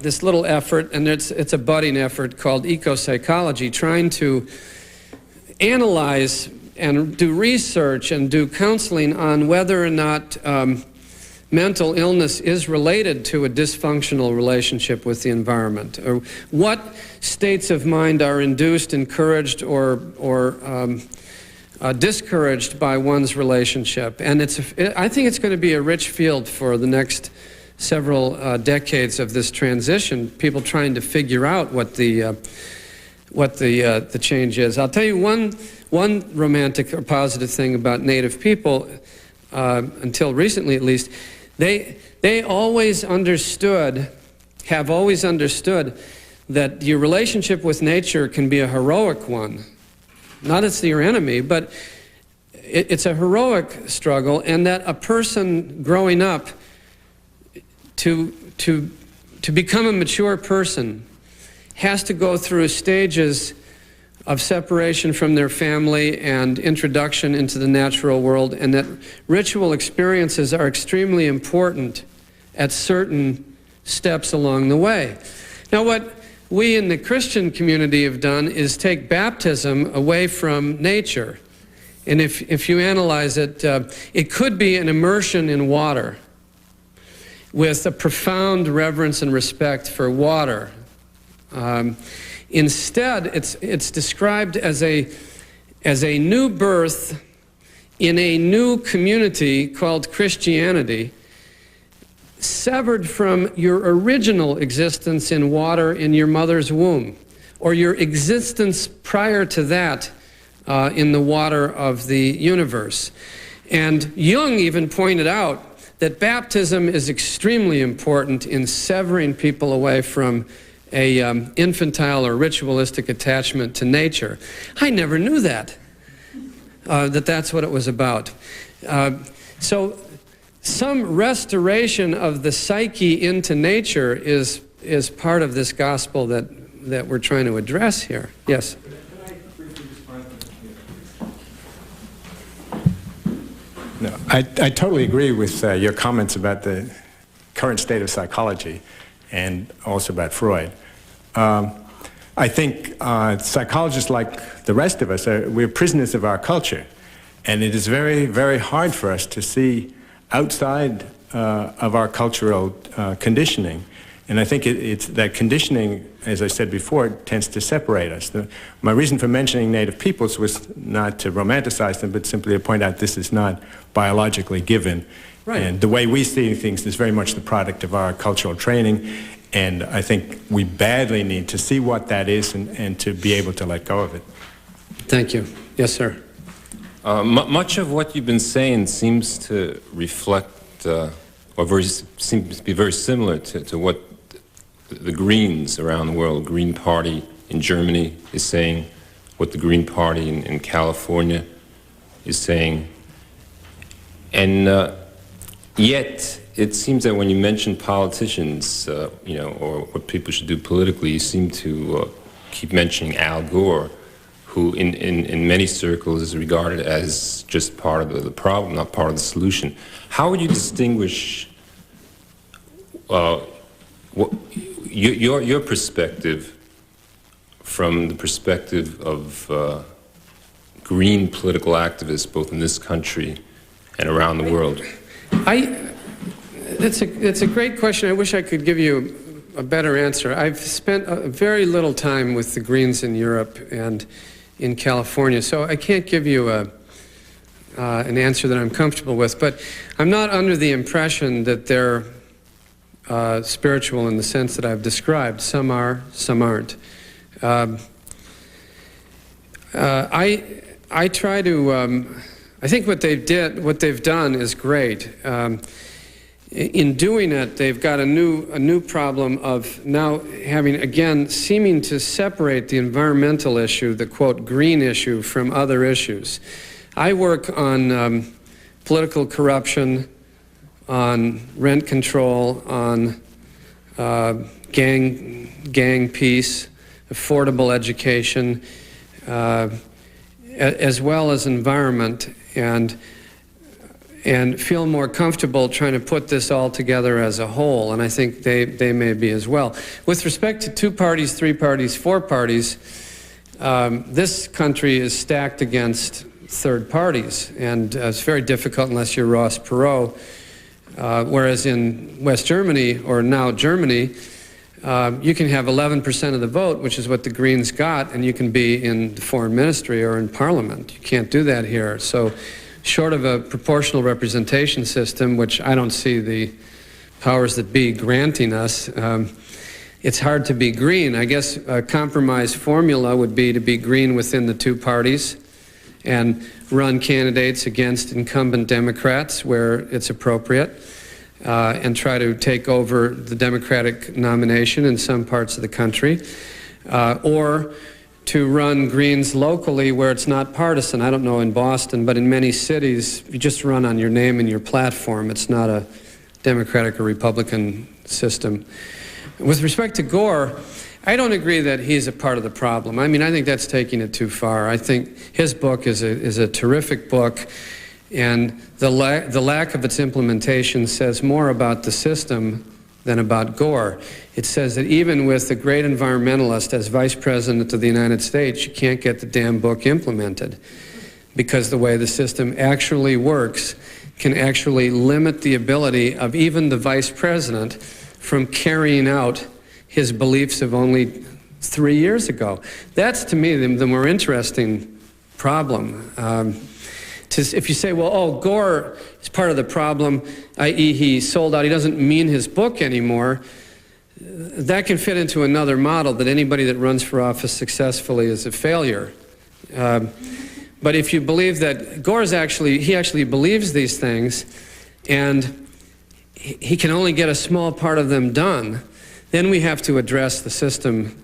this little effort, and it's a budding effort called eco-psychology, trying to analyze and do research and do counseling on whether or not mental illness is related to a dysfunctional relationship with the environment, or what states of mind are induced, encouraged, or discouraged by one's relationship. And I think it's going to be a rich field for the next several decades of this transition, people trying to figure out what the change is. I'll tell you one romantic or positive thing about Native people, until recently at least. They always understood, have always understood, that your relationship with nature can be a heroic one. Not it's your enemy, but it's a heroic struggle, and that a person growing up to become a mature person has to go through stages of separation from their family and introduction into the natural world, and that ritual experiences are extremely important at certain steps along the way. Now, what we in the Christian community have done is take baptism away from nature. And if you analyze it, it could be an immersion in water with a profound reverence and respect for water. Instead, it's described as a new birth in a new community called Christianity, severed from your original existence in water in your mother's womb, or your existence prior to that in the water of the universe. And Jung even pointed out that baptism is extremely important in severing people away from a infantile or ritualistic attachment to nature. I never knew that, that's what it was about. So some restoration of the psyche into nature is part of this gospel that we're trying to address here. Yes? No, I totally agree with your comments about the current state of psychology and also about Freud. I think psychologists, like the rest of us, we're prisoners of our culture. And it is very, very hard for us to see outside of our cultural conditioning. And I think it's that conditioning, as I said before, tends to separate us. My reason for mentioning Native peoples was not to romanticize them, but simply to point out this is not biologically given. Right. And the way we see things is very much the product of our cultural training. And I think we badly need to see what that is and to be able to let go of it. Thank you. Yes, sir. Much of what you've been saying seems to reflect, seems to be very similar to what the Greens around the world, Green Party in Germany is saying, what the Green Party in California is saying. And yet, it seems that when you mention politicians, or what people should do politically, you seem to keep mentioning Al Gore, who in many circles is regarded as just part of the problem, not part of the solution. How would you distinguish your perspective, from the perspective of green political activists, both in this country and around the world. It's a great question. I wish I could give you a better answer. I've spent very little time with the Greens in Europe and in California, so I can't give you an answer that I'm comfortable with, but I'm not under the impression that they're spiritual in the sense that I've described. Some are, some aren't. I try to, I think what they've done is great. In doing it, they've got a new problem of now having, again, seeming to separate the environmental issue, the quote green issue, from other issues. I work on political corruption, on rent control, on gang peace, affordable education, as well as environment, and feel more comfortable trying to put this all together as a whole, and I think they may be as well. With respect to 2 parties, 3 parties, 4 parties, this country is stacked against third parties, and it's very difficult unless you're Ross Perot, whereas in West Germany, or now Germany, you can have 11% of the vote, which is what the Greens got, and you can be in the foreign ministry or in parliament. You can't do that here. So short of a proportional representation system, which I don't see the powers that be granting us, it's hard to be green. I guess a compromise formula would be to be green within the 2 parties and run candidates against incumbent Democrats where it's appropriate, and try to take over the Democratic nomination in some parts of the country, or to run Greens locally where it's not partisan. I don't know in Boston, but in many cities, you just run on your name and your platform. It's not a Democratic or Republican system. With respect to Gore, I don't agree that he's a part of the problem. I mean, I think that's taking it too far. I think his book is a terrific book, and the lack of its implementation says more about the system than about Gore. It says that even with a great environmentalist as Vice President of the United States, you can't get the damn book implemented, because the way the system actually works can actually limit the ability of even the Vice President from carrying out his beliefs of only 3 years ago. That's, to me, the more interesting problem. If you say, well, oh, Gore is part of the problem, i.e. he sold out, he doesn't mean his book anymore, that can fit into another model that anybody that runs for office successfully is a failure. But if you believe that Gore's he actually believes these things, and he can only get a small part of them done, then we have to address the system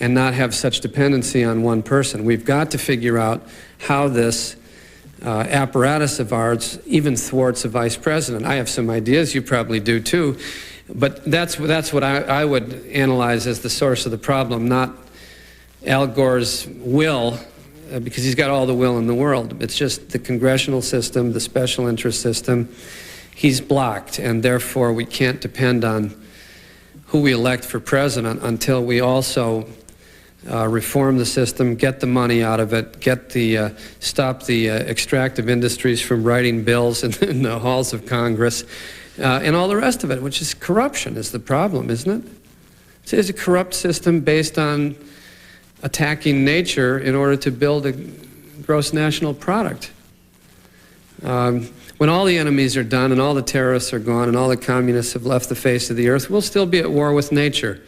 and not have such dependency on one person. We've got to figure out how this apparatus of ours even thwarts a vice president. I have some ideas, you probably do too, but that's what I would analyze as the source of the problem, not Al Gore's will, because he's got all the will in the world. It's just the congressional system, the special interest system. He's blocked, and therefore we can't depend on who we elect for president until we also reform the system, get the money out of it, stop the extractive industries from writing bills in the halls of Congress, and all the rest of it, which is corruption is the problem, isn't it? It's a corrupt system based on attacking nature in order to build a gross national product. When all the enemies are done and all the terrorists are gone and all the communists have left the face of the earth, we'll still be at war with nature.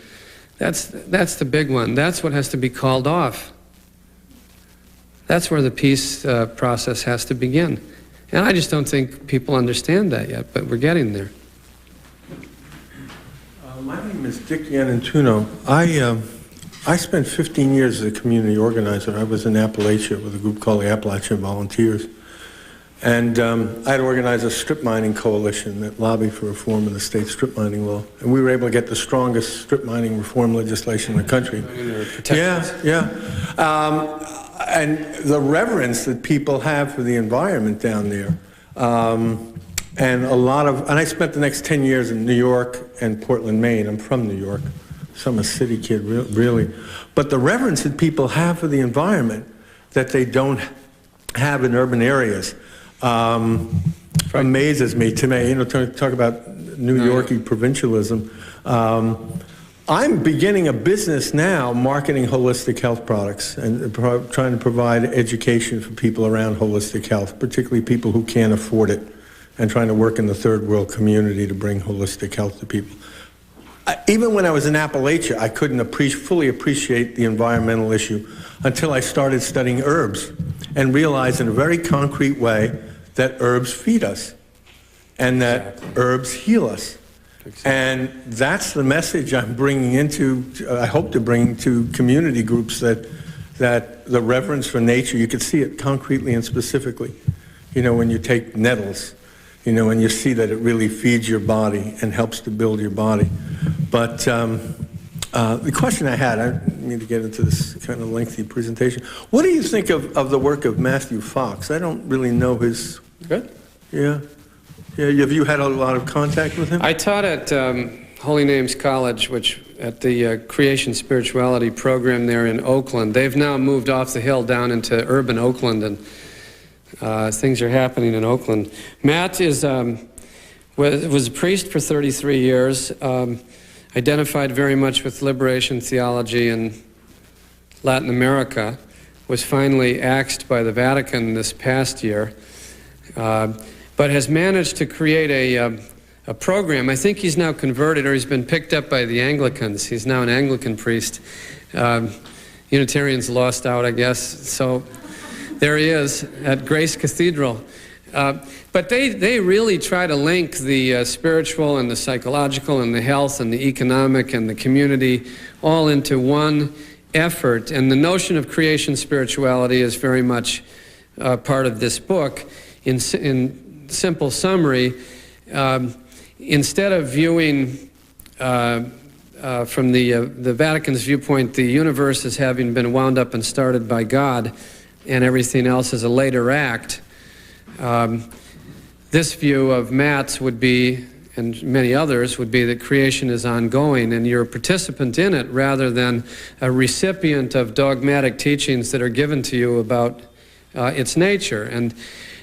That's the big one. That's what has to be called off. That's where the peace process has to begin. And I just don't think people understand that yet, but we're getting there. My name is Dick Iannantuono. I spent 15 years as a community organizer. I was in Appalachia with a group called the Appalachian Volunteers. And I had organized a strip mining coalition that lobbied for reform of the state strip mining law. And we were able to get the strongest strip mining reform legislation in the country. Yeah. And the reverence that people have for the environment down there And I spent the next 10 years in New York and Portland, Maine. I'm from New York, so I'm a city kid, really. But the reverence that people have for the environment that they don't have in urban areas amazes me. Talk about New Yorkie provincialism. I'm beginning a business now marketing holistic health products and trying to provide education for people around holistic health, particularly people who can't afford it, and trying to work in the third world community to bring holistic health to people. Even when I was in Appalachia, I couldn't fully appreciate the environmental issue until I started studying herbs and realized in a very concrete way that herbs feed us and that herbs heal us. And that's the message I'm bringing I hope to bring to community groups, that the reverence for nature, you can see it concretely and specifically. When you take nettles, and you see that it really feeds your body and helps to build your body. But the question I had, I didn't mean to get into this kind of lengthy presentation. What do you think of the work of Matthew Fox? I don't really know his... Good. Yeah. Have you had a lot of contact with him? I taught at Holy Names College, which at the Creation Spirituality program there in Oakland. They've now moved off the hill down into urban Oakland, and things are happening in Oakland. Matt was a priest for 33 years, identified very much with liberation theology in Latin America, was finally axed by the Vatican this past year, but has managed to create a program. I think he's now converted, or he's been picked up by the Anglicans. He's now an Anglican priest. Unitarians lost out, I guess, so there he is at Grace Cathedral. But they really try to link the spiritual and the psychological and the health and the economic and the community all into one effort. And the notion of creation spirituality is very much part of this book. In simple summary, instead of viewing from the Vatican's viewpoint the universe as having been wound up and started by God and everything else as a later act, this view of Matt's would be, and many others, would be that creation is ongoing and you're a participant in it rather than a recipient of dogmatic teachings that are given to you about its nature. And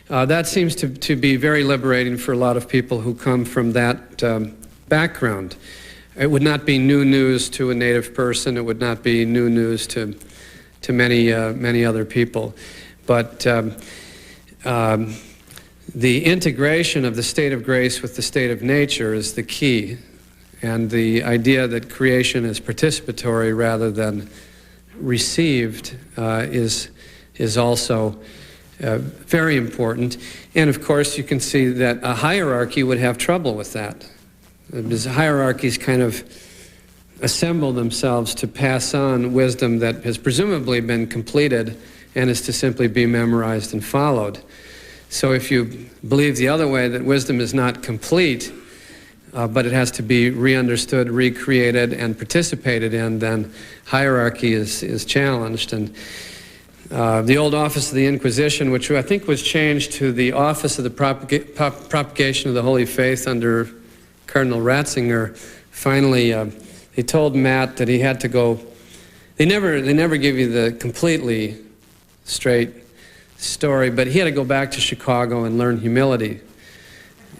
that seems to be very liberating for a lot of people who come from that background. It would not be new news to a native person. It would not be new news to many other people. But the integration of the state of grace with the state of nature is the key. And the idea that creation is participatory rather than received is also very important. And of course, you can see that a hierarchy would have trouble with that. Because hierarchies kind of assemble themselves to pass on wisdom that has presumably been completed and is to simply be memorized and followed. So if you believe the other way, that wisdom is not complete, but it has to be re-understood, recreated, and participated in, then hierarchy is challenged. And the old Office of the Inquisition, which I think was changed to the Office of the Propagation of the Holy Faith under Cardinal Ratzinger, finally they told Matt that he had to go. They never give you the completely straight story, but he had to go back to Chicago and learn humility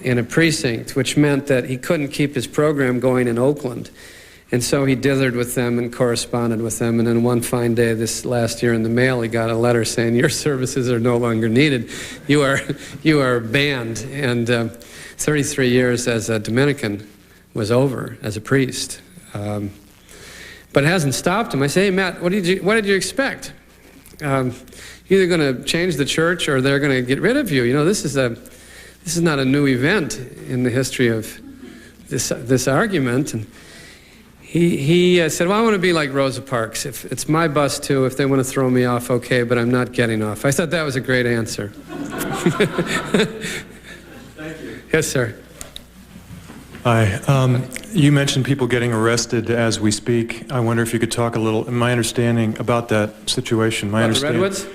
in a precinct, which meant that he couldn't keep his program going in Oakland. And so he dithered with them and corresponded with them. And then one fine day this last year in the mail, he got a letter saying, "Your services are no longer needed. You are banned." And 33 years as a Dominican was over as a priest. But it hasn't stopped him. I say, "Hey, Matt, what did you expect? You're either going to change the church or they're going to get rid of you. You know, this is not a new event in the history of this argument." And he said, "Well, I want to be like Rosa Parks. If it's my bus too, if they want to throw me off, okay, but I'm not getting off." I thought that was a great answer. Thank you. Yes, sir. Hi. You mentioned people getting arrested as we speak. I wonder if you could talk a little, in my understanding, about that situation. About the Redwoods?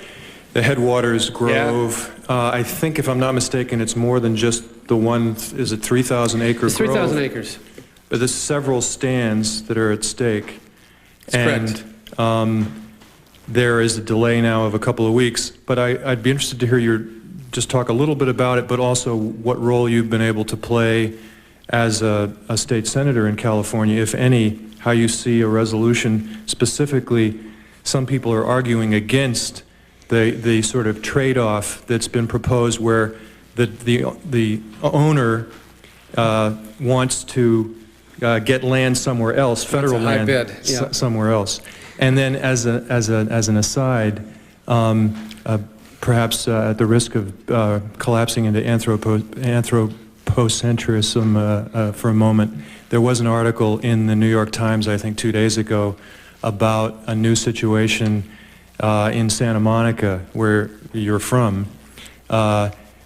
the Headwaters Grove. I think, if I'm not mistaken, it's more than just the one, is it 3,000 acre grove? It's 3,000 acres. But there's several stands that are at stake. That's correct. There is a delay now of a couple of weeks, but I'd be interested to hear just talk a little bit about it, but also what role you've been able to play as a state senator in California, if any, how you see a resolution. Specifically, some people are arguing against the sort of trade-off that's been proposed, where the owner wants to get land somewhere else, federal land somewhere else. And then, as an aside, perhaps at the risk of collapsing into anthropocentrism for a moment, there was an article in the New York Times, I think 2 days ago, about a new situation in Santa Monica, where you're from,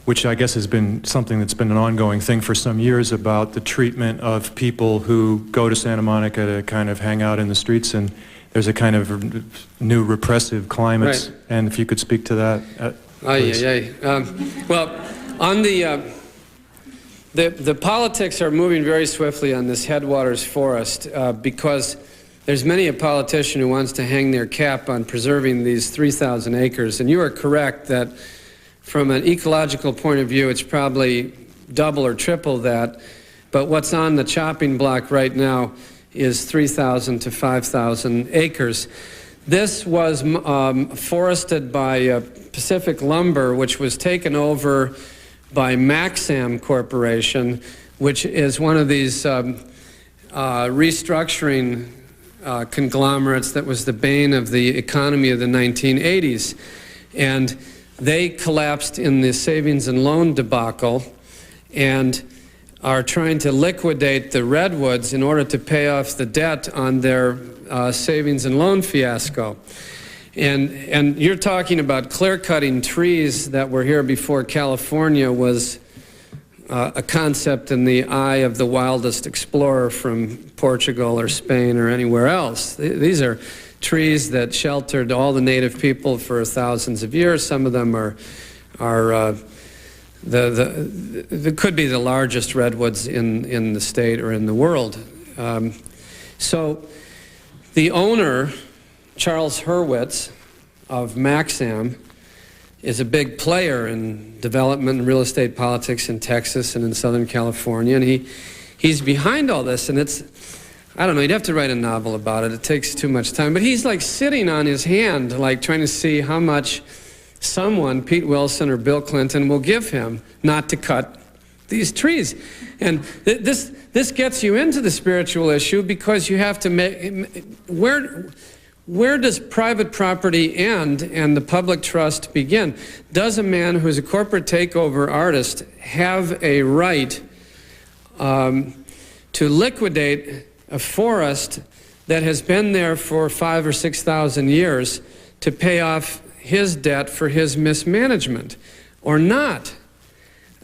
which I guess has been something that's been an ongoing thing for some years, about the treatment of people who go to Santa Monica to kind of hang out in the streets, and there's a kind of new repressive climate. Right. And if you could speak to that. Well, on the politics are moving very swiftly on this Headwaters Forest because there's many a politician who wants to hang their cap on preserving these 3,000 acres. And you are correct that from an ecological point of view, it's probably double or triple that. But what's on the chopping block right now is 3,000 to 5,000 acres. This was forested by Pacific Lumber, which was taken over by Maxam Corporation, which is one of these restructuring conglomerates that was the bane of the economy of the 1980s. And they collapsed in the savings and loan debacle and are trying to liquidate the redwoods in order to pay off the debt on their savings and loan fiasco. And you're talking about clear-cutting trees that were here before California was a concept in the eye of the wildest explorer from Portugal or Spain or anywhere else. These are trees that sheltered all the native people for thousands of years. Some of them are could be the largest redwoods in the state or in the world. So the owner, Charles Hurwitz of Maxam, is a big player in development and real estate politics in Texas and in Southern California, and he's behind all this. And it's, I don't know, you'd have to write a novel about it. It takes too much time. But he's like sitting on his hand, like trying to see how much someone, Pete Wilson or Bill Clinton, will give him not to cut these trees. And this gets you into the spiritual issue, because you have to make, where does private property end and the public trust begin? Does a man who's a corporate takeover artist have a right to liquidate a forest that has been there for 5,000 or 6,000 years to pay off his debt for his mismanagement, or not?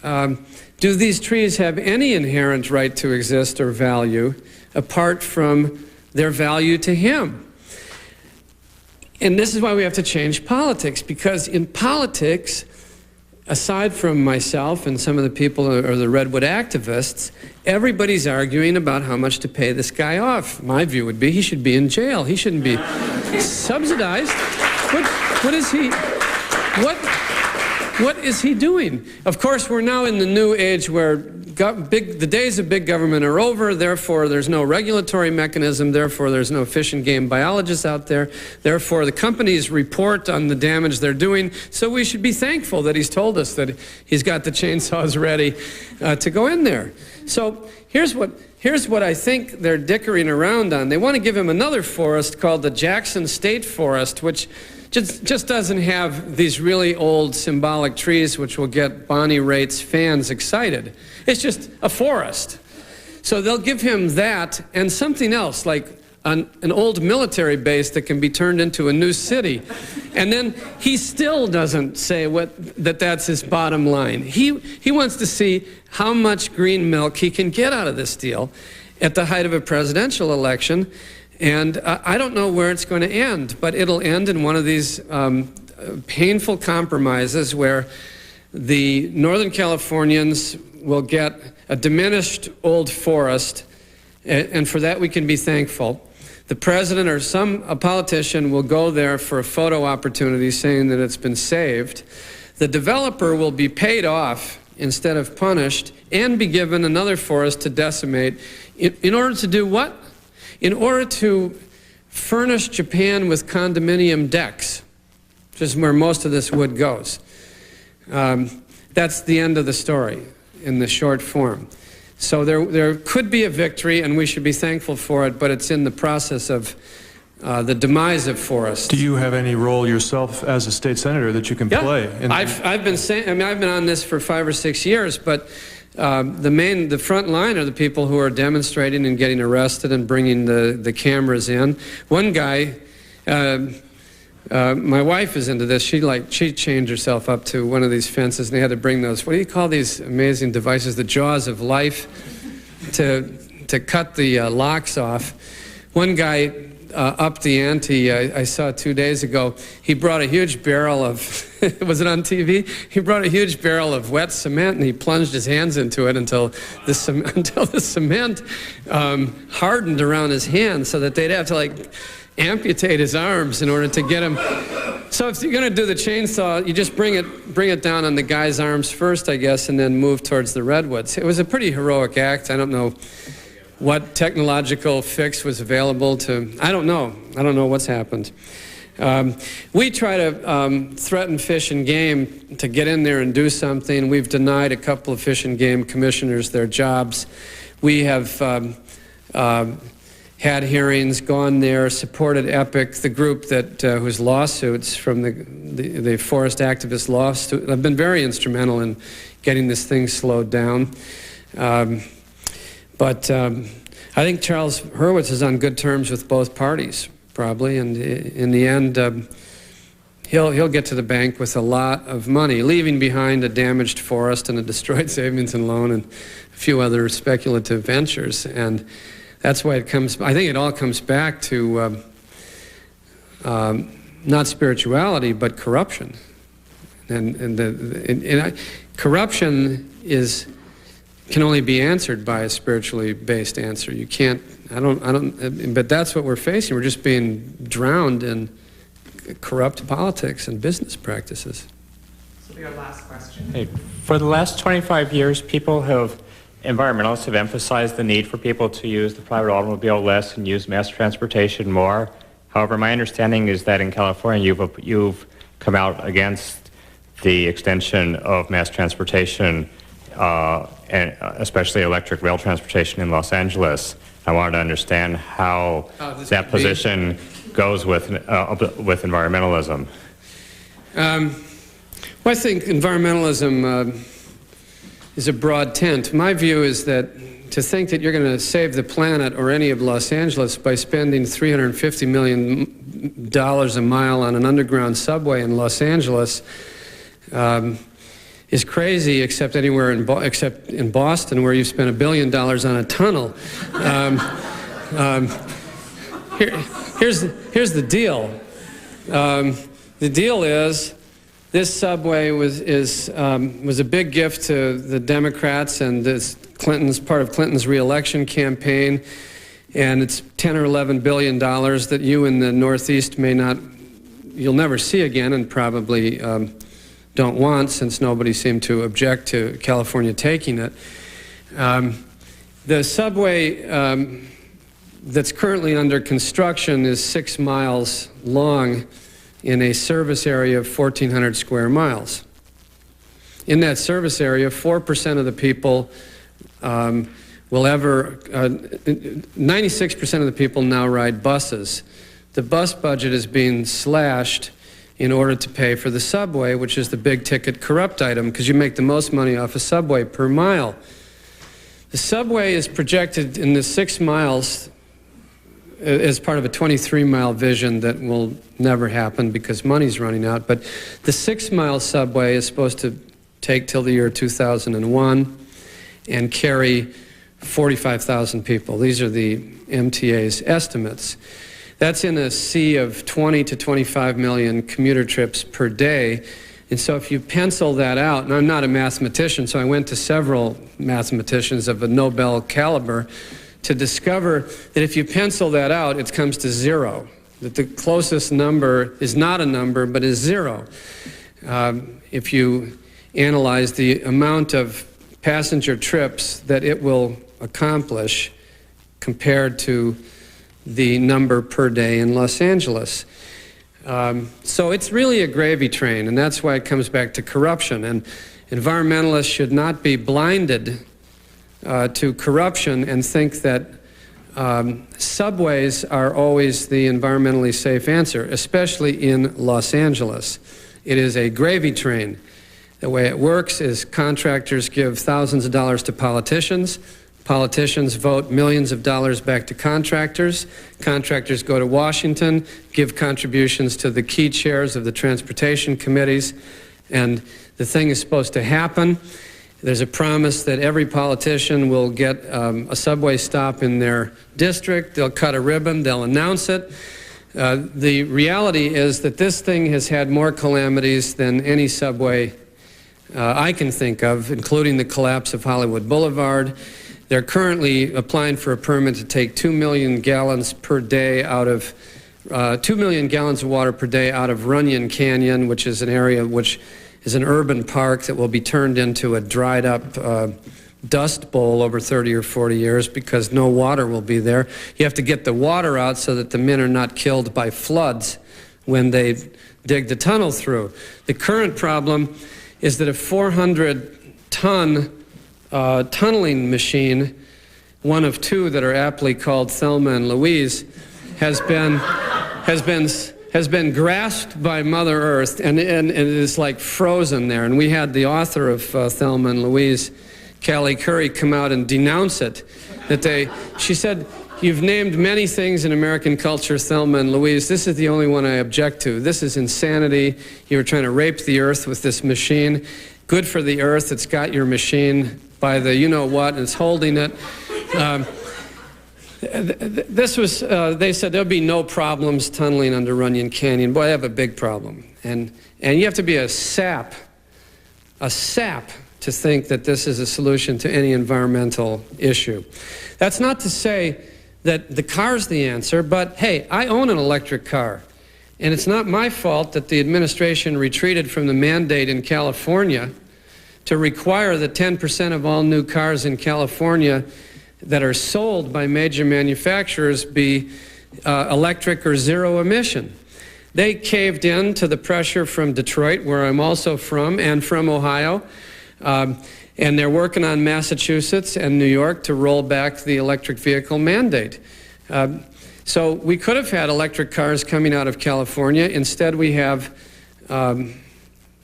Do these trees have any inherent right to exist or value apart from their value to him? And this is why we have to change politics, because in politics, aside from myself and some of the people who are the redwood activists, everybody's arguing about how much to pay this guy off. My view would be he should be in jail. He shouldn't be subsidized. What is he? What is he doing? Of course, we're now in the new age where the days of big government are over. Therefore, there's no regulatory mechanism. Therefore, there's no fish and game biologists out there. Therefore, the companies report on the damage they're doing. So we should be thankful that he's told us that he's got the chainsaws ready to go in there. So here's what I think they're dickering around on. They want to give him another forest called the Jackson State Forest, which just doesn't have these really old symbolic trees which will get Bonnie Raitt's fans excited. It's just a forest. So they'll give him that and something else, like an old military base that can be turned into a new city. And then he still doesn't say that's his bottom line. He wants to see how much green milk he can get out of this deal at the height of a presidential election. And I don't know where it's going to end, but it'll end in one of these painful compromises where the Northern Californians will get a diminished old forest, and for that we can be thankful. The president or a politician will go there for a photo opportunity saying that it's been saved. The developer will be paid off instead of punished and be given another forest to decimate in order to do what? In order to furnish Japan with condominium decks, which is where most of this wood goes. That's the end of the story in the short form. So there could be a victory, and we should be thankful for it, but it's in the process of the demise of forests. Do you have any role yourself as a state senator that you can play? I've been saying, I mean, I've been on this for 5 or 6 years, but the front line are the people who are demonstrating and getting arrested and bringing the cameras in. One guy, my wife is into this. She chained herself up to one of these fences, and they had to bring those, what do you call these amazing devices, the jaws of life, to cut the locks off. One guy upped the ante. I saw 2 days ago. He brought a huge barrel of, was it on TV? He brought a huge barrel of wet cement, and he plunged his hands into it until the cement hardened around his hands, so that they'd have to amputate his arms in order to get him. So if you're going to do the chainsaw, you just bring it down on the guy's arms first, I guess, and then move towards the redwoods. It was a pretty heroic act. I don't know what technological fix was available to, I don't know what's happened. We try to threaten Fish and Game to get in there and do something. We've denied a couple of Fish and Game commissioners their jobs. We have had hearings, gone there, supported EPIC, the group that whose lawsuits from the forest activist lawsuit have been very instrumental in getting this thing slowed down. But I think Charles Hurwitz is on good terms with both parties, probably, and in the end, he'll get to the bank with a lot of money, leaving behind a damaged forest and a destroyed savings and loan and a few other speculative ventures. And that's why it comes, I think it all comes back to not spirituality, but corruption. And corruption can only be answered by a spiritually based answer. You can't, but that's what we're facing. We're just being drowned in corrupt politics and business practices. So your last question. Hey, for the last 25 years, environmentalists have emphasized the need for people to use the private automobile less and use mass transportation more. However, my understanding is that in California, you've come out against the extension of mass transportation, and especially electric rail transportation in Los Angeles. I wanted to understand how that position goes with environmentalism. Well, I think environmentalism is a broad tent. My view is that to think that you're going to save the planet or any of Los Angeles by spending $350 million a mile on an underground subway in Los Angeles is crazy, except except in Boston, where you've spent $1 billion on a tunnel. Here's the deal. The deal is, this subway was a big gift to the Democrats, and it's part of Clinton's re-election campaign, and it's $10 or $11 billion that you in the Northeast you'll never see again, and probably don't want, since nobody seemed to object to California taking it. The subway that's currently under construction is 6 miles long in a service area of 1,400 square miles. In that service area, 4% of the people 96% of the people now ride buses. The bus budget is being slashed in order to pay for the subway, which is the big ticket corrupt item, because you make the most money off a subway per mile. The subway is projected in the 6 miles as part of a 23-mile vision that will never happen because money's running out. But the 6-mile subway is supposed to take till the year 2001 and carry 45,000 people. These are the MTA's estimates. That's in a sea of 20 to 25 million commuter trips per day. And so if you pencil that out, and I'm not a mathematician, so I went to several mathematicians of a Nobel caliber to discover that if you pencil that out, it comes to zero, that the closest number is not a number, but is zero. If you analyze the amount of passenger trips that it will accomplish compared to the number per day in Los Angeles. So it's really a gravy train, and that's why it comes back to corruption. And environmentalists should not be blinded to corruption and think that subways are always the environmentally safe answer, especially in Los Angeles. It is a gravy train. The way it works is contractors give thousands of dollars to politicians. Politicians vote millions of dollars back to contractors. Contractors go to Washington, give contributions to the key chairs of the transportation committees, and the thing is supposed to happen. There's a promise that every politician will get a subway stop in their district. They'll cut a ribbon, they'll announce it. The reality is that this thing has had more calamities than any subway I can think of, including the collapse of Hollywood Boulevard. They're currently applying for a permit to take 2 million gallons per day out of 2 million gallons of water per day out of Runyon Canyon, which is an area which is an urban park that will be turned into a dried up dust bowl over 30 or 40 years because no water will be there. You have to get the water out so that the men are not killed by floods when they dig the tunnel through. The current problem is that a 400-ton tunneling machine, one of two that are aptly called Thelma and Louise, has been grasped by Mother Earth, and it is like frozen there. And we had the author of Thelma and Louise, Callie Curry, come out and denounce it. She said, "You've named many things in American culture, Thelma and Louise. This is the only one I object to. This is insanity. You were trying to rape the earth with this machine. Good for the earth. It's got your machine by the you-know-what, and it's holding it." They said there'll be no problems tunneling under Runyon Canyon. Boy, I have a big problem. And you have to be a sap to think that this is a solution to any environmental issue. That's not to say that the car's the answer, but hey, I own an electric car. And it's not my fault that the administration retreated from the mandate in California to require that 10% of all new cars in California that are sold by major manufacturers be electric or zero emission. They caved in to the pressure from Detroit, where I'm also from, and from Ohio. And they're working on Massachusetts and New York to roll back the electric vehicle mandate. So we could have had electric cars coming out of California. Instead, we have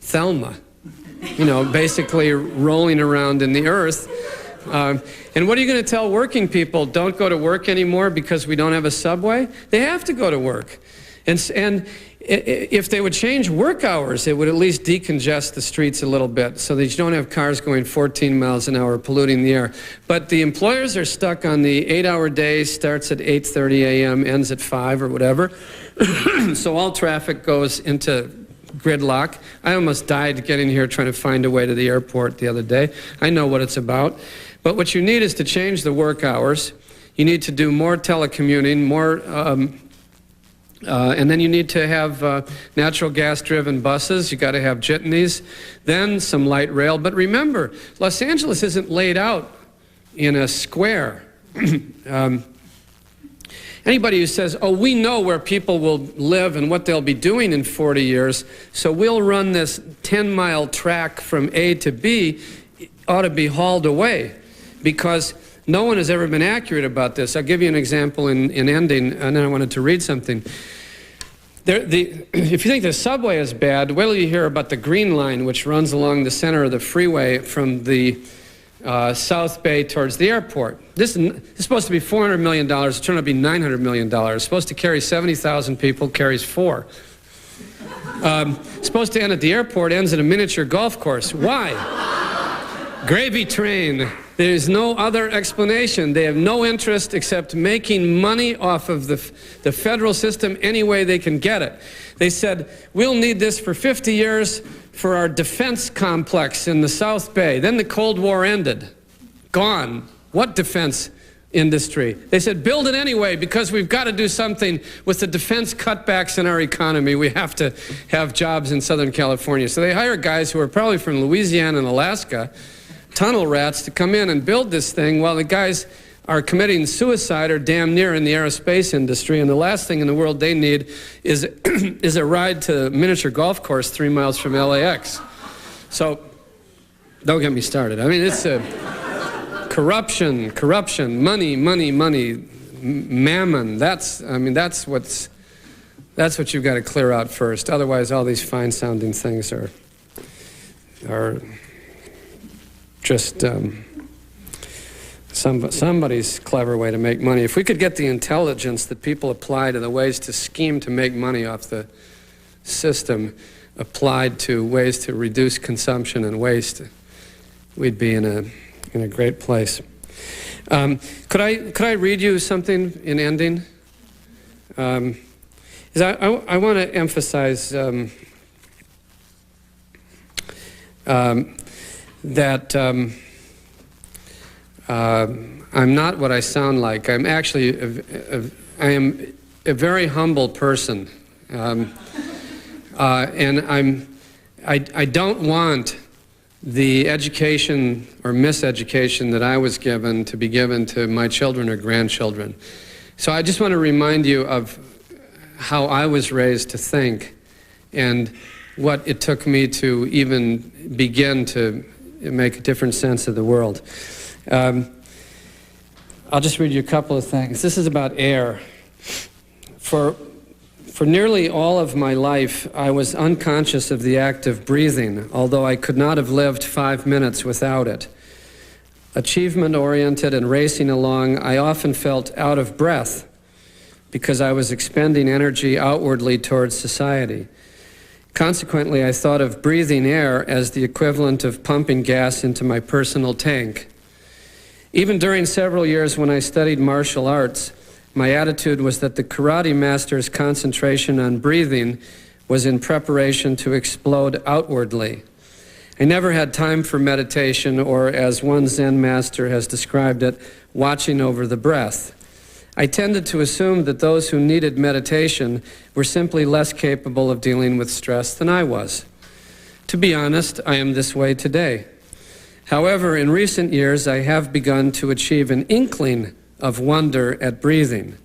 Thelma, basically rolling around in the earth. And what are you going to tell working people? Don't go to work anymore because we don't have a subway? They have to go to work. And if they would change work hours, it would at least decongest the streets a little bit so that you don't have cars going 14 miles an hour polluting the air. But the employers are stuck on the 8-hour day, starts at 8:30 a.m., ends at 5 or whatever. So all traffic goes into gridlock. I almost died getting here trying to find a way to the airport the other day. I know what it's about. But what you need is to change the work hours. You need to do more telecommuting, more and then you need to have natural gas-driven buses. You got to have jitneys, then some light rail. But remember, Los Angeles isn't laid out in a square. Anybody who says, "Oh, we know where people will live and what they'll be doing in 40 years, so we'll run this 10-mile track from A to B," ought to be hauled away, because no one has ever been accurate about this. I'll give you an example in ending, and then I wanted to read something. If you think the subway is bad, wait till you hear about the Green Line, which runs along the center of the freeway from the South Bay towards the airport. This is supposed to be $400 million. It turned out to be $900 million. It's supposed to carry 70,000 people, carries 4. Supposed to end at the airport, ends at a miniature golf course. Why? Gravy train. There is no other explanation. They have no interest except making money off of the federal system any way they can get it. They said, we'll need this for 50 years for our defense complex in the South Bay. Then the Cold War ended. Gone. What defense industry? They said, build it anyway because we've got to do something with the defense cutbacks in our economy. We have to have jobs in Southern California. So they hired guys who are probably from Louisiana and Alaska, tunnel rats, to come in and build this thing while the guys are committing suicide or damn near in the aerospace industry. And the last thing in the world they need is, is a ride to a miniature golf course 3 miles from LAX. So don't get me started. I mean, it's a corruption, money, mammon. That's what you've got to clear out first. Otherwise, all these fine-sounding things are just somebody's clever way to make money. If we could get the intelligence that people apply to the ways to scheme to make money off the system applied to ways to reduce consumption and waste, we'd be in a great place. Could I read you something in ending? I want to emphasize that I'm not what I sound like. I'm actually I am a very humble person, and I don't want the education or miseducation that I was given to be given to my children or grandchildren. So I just want to remind you of how I was raised to think and what it took me to even begin to make a different sense of the world. I'll just read you a couple of things. This is about air. For nearly all of my life, I was unconscious of the act of breathing, although I could not have lived 5 minutes without it. Achievement-oriented and racing along, I often felt out of breath because I was expending energy outwardly towards society. Consequently, I thought of breathing air as the equivalent of pumping gas into my personal tank. Even during several years when I studied martial arts, my attitude was that the karate master's concentration on breathing was in preparation to explode outwardly. I never had time for meditation, or as one Zen master has described it, watching over the breath. I tended to assume that those who needed meditation were simply less capable of dealing with stress than I was. To be honest, I am this way today. However, in recent years, I have begun to achieve an inkling of wonder at breathing.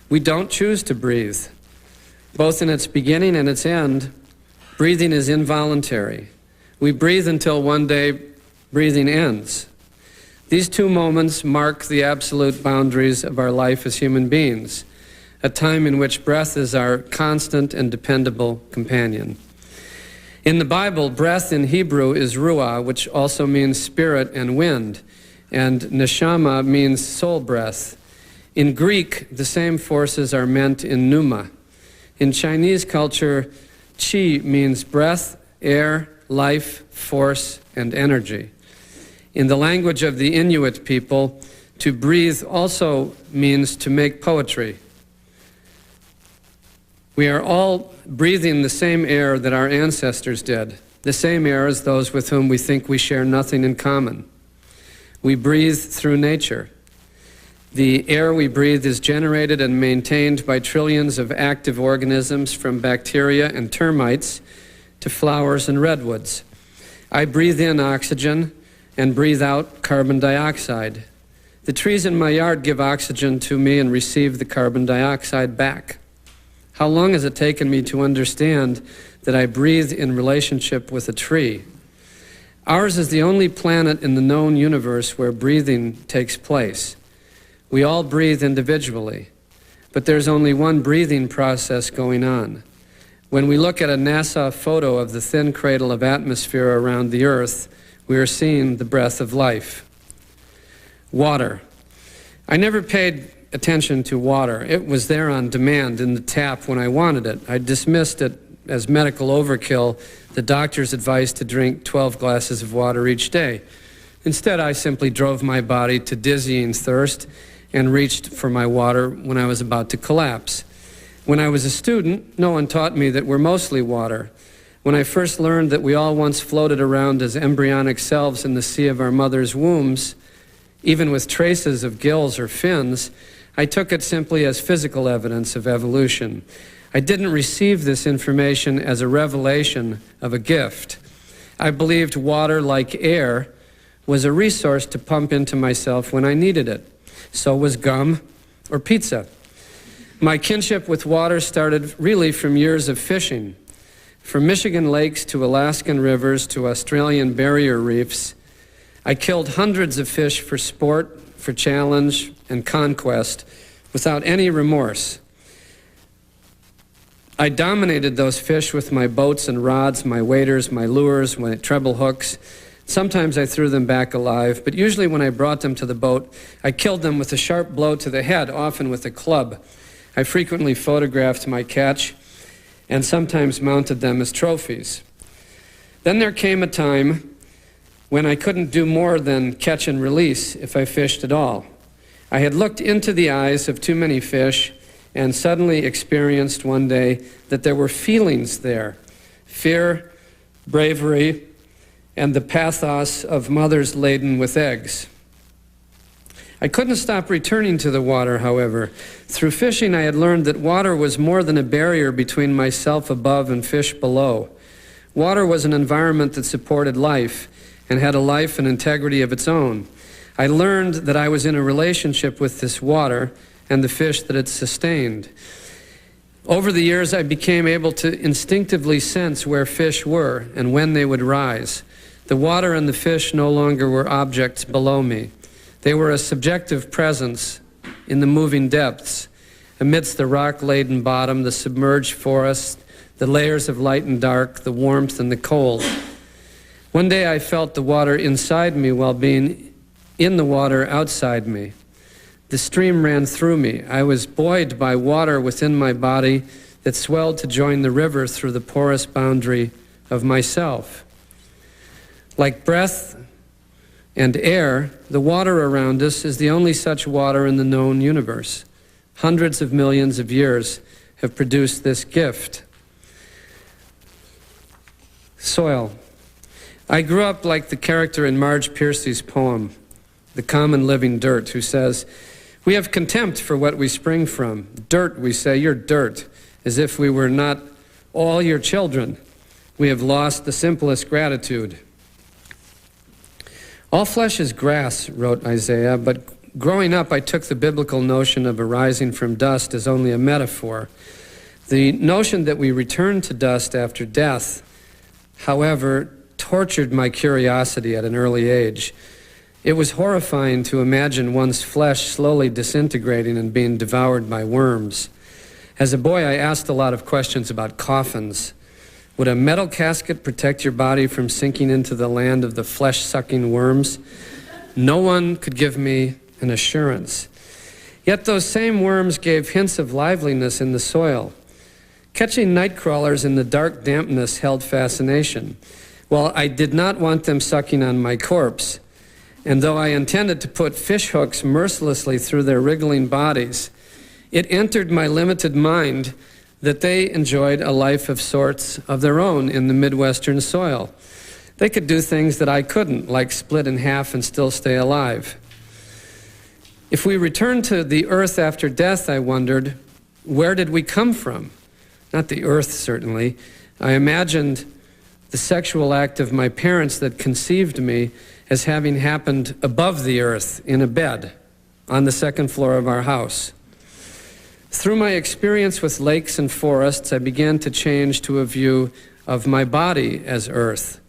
We don't choose to breathe. Both in its beginning and its end, breathing is involuntary. We breathe until one day breathing ends. These two moments mark the absolute boundaries of our life as human beings, a time in which breath is our constant and dependable companion. In the Bible, breath in Hebrew is ruah, which also means spirit and wind, and neshama means soul breath. In Greek, the same forces are meant in pneuma. In Chinese culture, qi means breath, air, life, force, and energy. In the language of the Inuit people, to breathe also means to make poetry. We are all breathing the same air that our ancestors did, the same air as those with whom we think we share nothing in common. We breathe through nature. The air we breathe is generated and maintained by trillions of active organisms, from bacteria and termites to flowers and redwoods. I breathe in oxygen and breathe out carbon dioxide. The trees in my yard give oxygen to me and receive the carbon dioxide back. How long has it taken me to understand that I breathe in relationship with a tree? Ours is the only planet in the known universe where breathing takes place. We all breathe individually, but there's only one breathing process going on. When we look at a NASA photo of the thin cradle of atmosphere around the Earth, we are seeing the breath of life. Water. I never paid attention to water. It was there on demand in the tap when I wanted it. I dismissed it as medical overkill, the doctor's advice to drink 12 glasses of water each day. Instead, I simply drove my body to dizzying thirst and reached for my water when I was about to collapse. When I was a student, no one taught me that we're mostly water. When I first learned that we all once floated around as embryonic selves in the sea of our mother's wombs, even with traces of gills or fins, I took it simply as physical evidence of evolution. I didn't receive this information as a revelation of a gift. I believed water, like air, was a resource to pump into myself when I needed it. So was gum or pizza. My kinship with water started really from years of fishing. From Michigan lakes to Alaskan rivers to Australian barrier reefs, I killed hundreds of fish for sport, for challenge, and conquest without any remorse. I dominated those fish with my boats and rods, my waders, my lures, my treble hooks. Sometimes I threw them back alive, but usually when I brought them to the boat, I killed them with a sharp blow to the head, often with a club. I frequently photographed my catch and sometimes mounted them as trophies. Then there came a time when I couldn't do more than catch and release if I fished at all. I had looked into the eyes of too many fish and suddenly experienced one day that there were feelings there: fear, bravery, and the pathos of mothers laden with eggs. I couldn't stop returning to the water, however. Through fishing, I had learned that water was more than a barrier between myself above and fish below. Water was an environment that supported life and had a life and integrity of its own. I learned that I was in a relationship with this water and the fish that it sustained. Over the years, I became able to instinctively sense where fish were and when they would rise. The water and the fish no longer were objects below me. They were a subjective presence in the moving depths, amidst the rock-laden bottom, the submerged forest, the layers of light and dark, the warmth and the cold. One day I felt the water inside me while being in the water outside me. The stream ran through me. I was buoyed by water within my body that swelled to join the river through the porous boundary of myself. Like breath and air, the water around us is the only such water in the known universe. Hundreds of millions of years have produced this gift. Soil. I grew up like the character in Marge Piercy's poem, The Common Living Dirt, who says, "We have contempt for what we spring from. Dirt, we say, you're dirt, as if we were not all your children. We have lost the simplest gratitude." All flesh is grass, wrote Isaiah, but growing up I took the biblical notion of arising from dust as only a metaphor. The notion that we return to dust after death, however, tortured my curiosity at an early age. It was horrifying to imagine one's flesh slowly disintegrating and being devoured by worms. As a boy, I asked a lot of questions about coffins. Would a metal casket protect your body from sinking into the land of the flesh-sucking worms? No one could give me an assurance. Yet those same worms gave hints of liveliness in the soil. Catching night crawlers in the dark dampness held fascination. While I did not want them sucking on my corpse, and though I intended to put fish hooks mercilessly through their wriggling bodies, it entered my limited mind that they enjoyed a life of sorts of their own in the Midwestern soil. They could do things that I couldn't, like split in half and still stay alive. If we return to the earth after death, I wondered, where did we come from? Not the earth, certainly. I imagined the sexual act of my parents that conceived me as having happened above the earth in a bed on the second floor of our house. Through my experience with lakes and forests, I began to change to a view of my body as earth.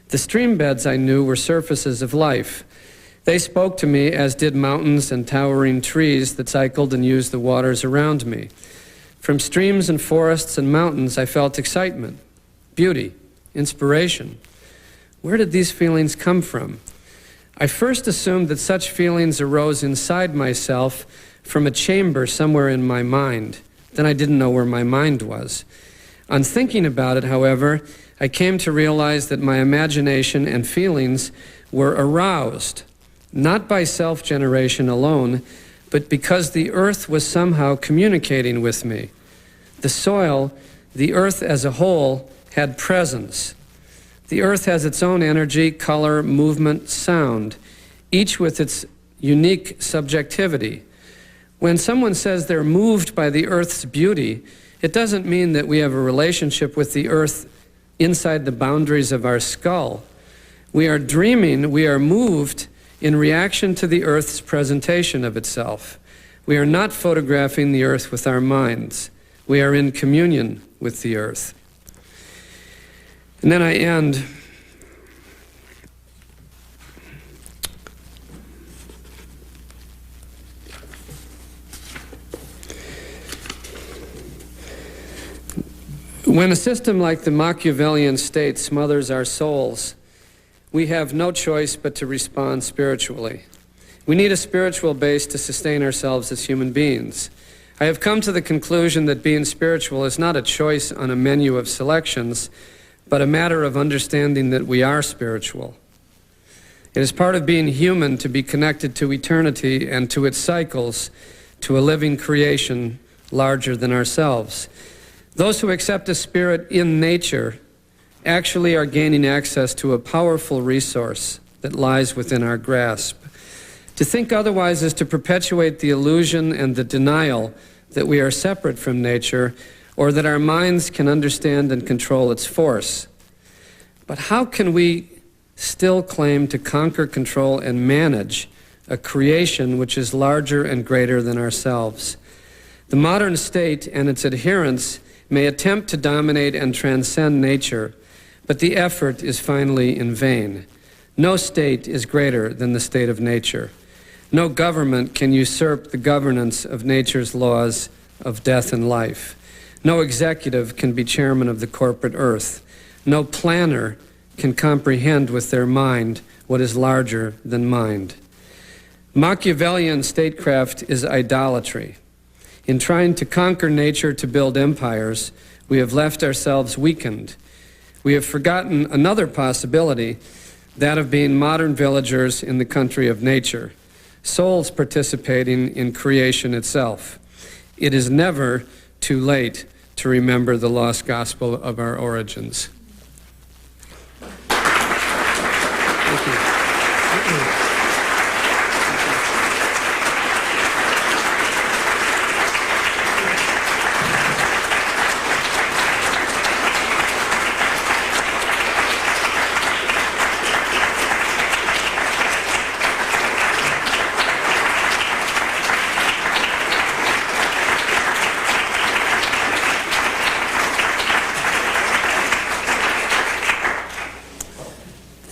The stream beds I knew were surfaces of life. They spoke to me, as did mountains and towering trees that cycled and used the waters around me. From streams and forests and mountains, I felt excitement, beauty, inspiration. Where did these feelings come from? I first assumed that such feelings arose inside myself from a chamber somewhere in my mind. Then I didn't know where my mind was. On thinking about it, however, I came to realize that my imagination and feelings were aroused, not by self-generation alone, but because the earth was somehow communicating with me. The soil, the earth as a whole, had presence. The earth has its own energy, color, movement, sound, each with its unique subjectivity. When someone says they're moved by the earth's beauty, it doesn't mean that we have a relationship with the earth inside the boundaries of our skull. We are dreaming, we are moved in reaction to the earth's presentation of itself. We are not photographing the earth with our minds. We are in communion with the earth. And then I end when a system like the Machiavellian state smothers our souls, we have no choice but to respond spiritually. We need a spiritual base to sustain ourselves as human beings. I have come to the conclusion that being spiritual is not a choice on a menu of selections, but a matter of understanding that we are spiritual. It is part of being human to be connected to eternity and to its cycles, to a living creation larger than ourselves. Those who accept a spirit in nature actually are gaining access to a powerful resource that lies within our grasp. To think otherwise is to perpetuate the illusion and the denial that we are separate from nature, or that our minds can understand and control its force. But how can we still claim to conquer, control, and manage a creation which is larger and greater than ourselves? The modern state and its adherents may attempt to dominate and transcend nature, but the effort is finally in vain. No state is greater than the state of nature. No government can usurp the governance of nature's laws of death and life. No executive can be chairman of the corporate earth. No planner can comprehend with their mind what is larger than mind. Machiavellian statecraft is idolatry. In trying to conquer nature to build empires, we have left ourselves weakened. We have forgotten another possibility, that of being modern villagers in the country of nature, souls participating in creation itself. It is never too late to remember the lost gospel of our origins. Thank you.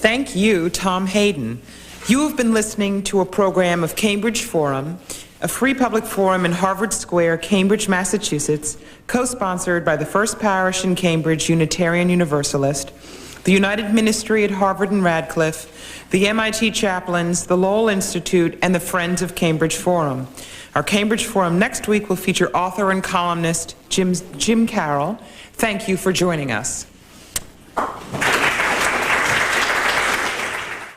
Thank you, Tom Hayden. You have been listening to a program of Cambridge Forum, a free public forum in Harvard Square, Cambridge, Massachusetts, co-sponsored by the First Parish in Cambridge Unitarian Universalist, the United Ministry at Harvard and Radcliffe, the MIT Chaplains, the Lowell Institute, and the Friends of Cambridge Forum. Our Cambridge Forum next week will feature author and columnist Jim Carroll. Thank you for joining us.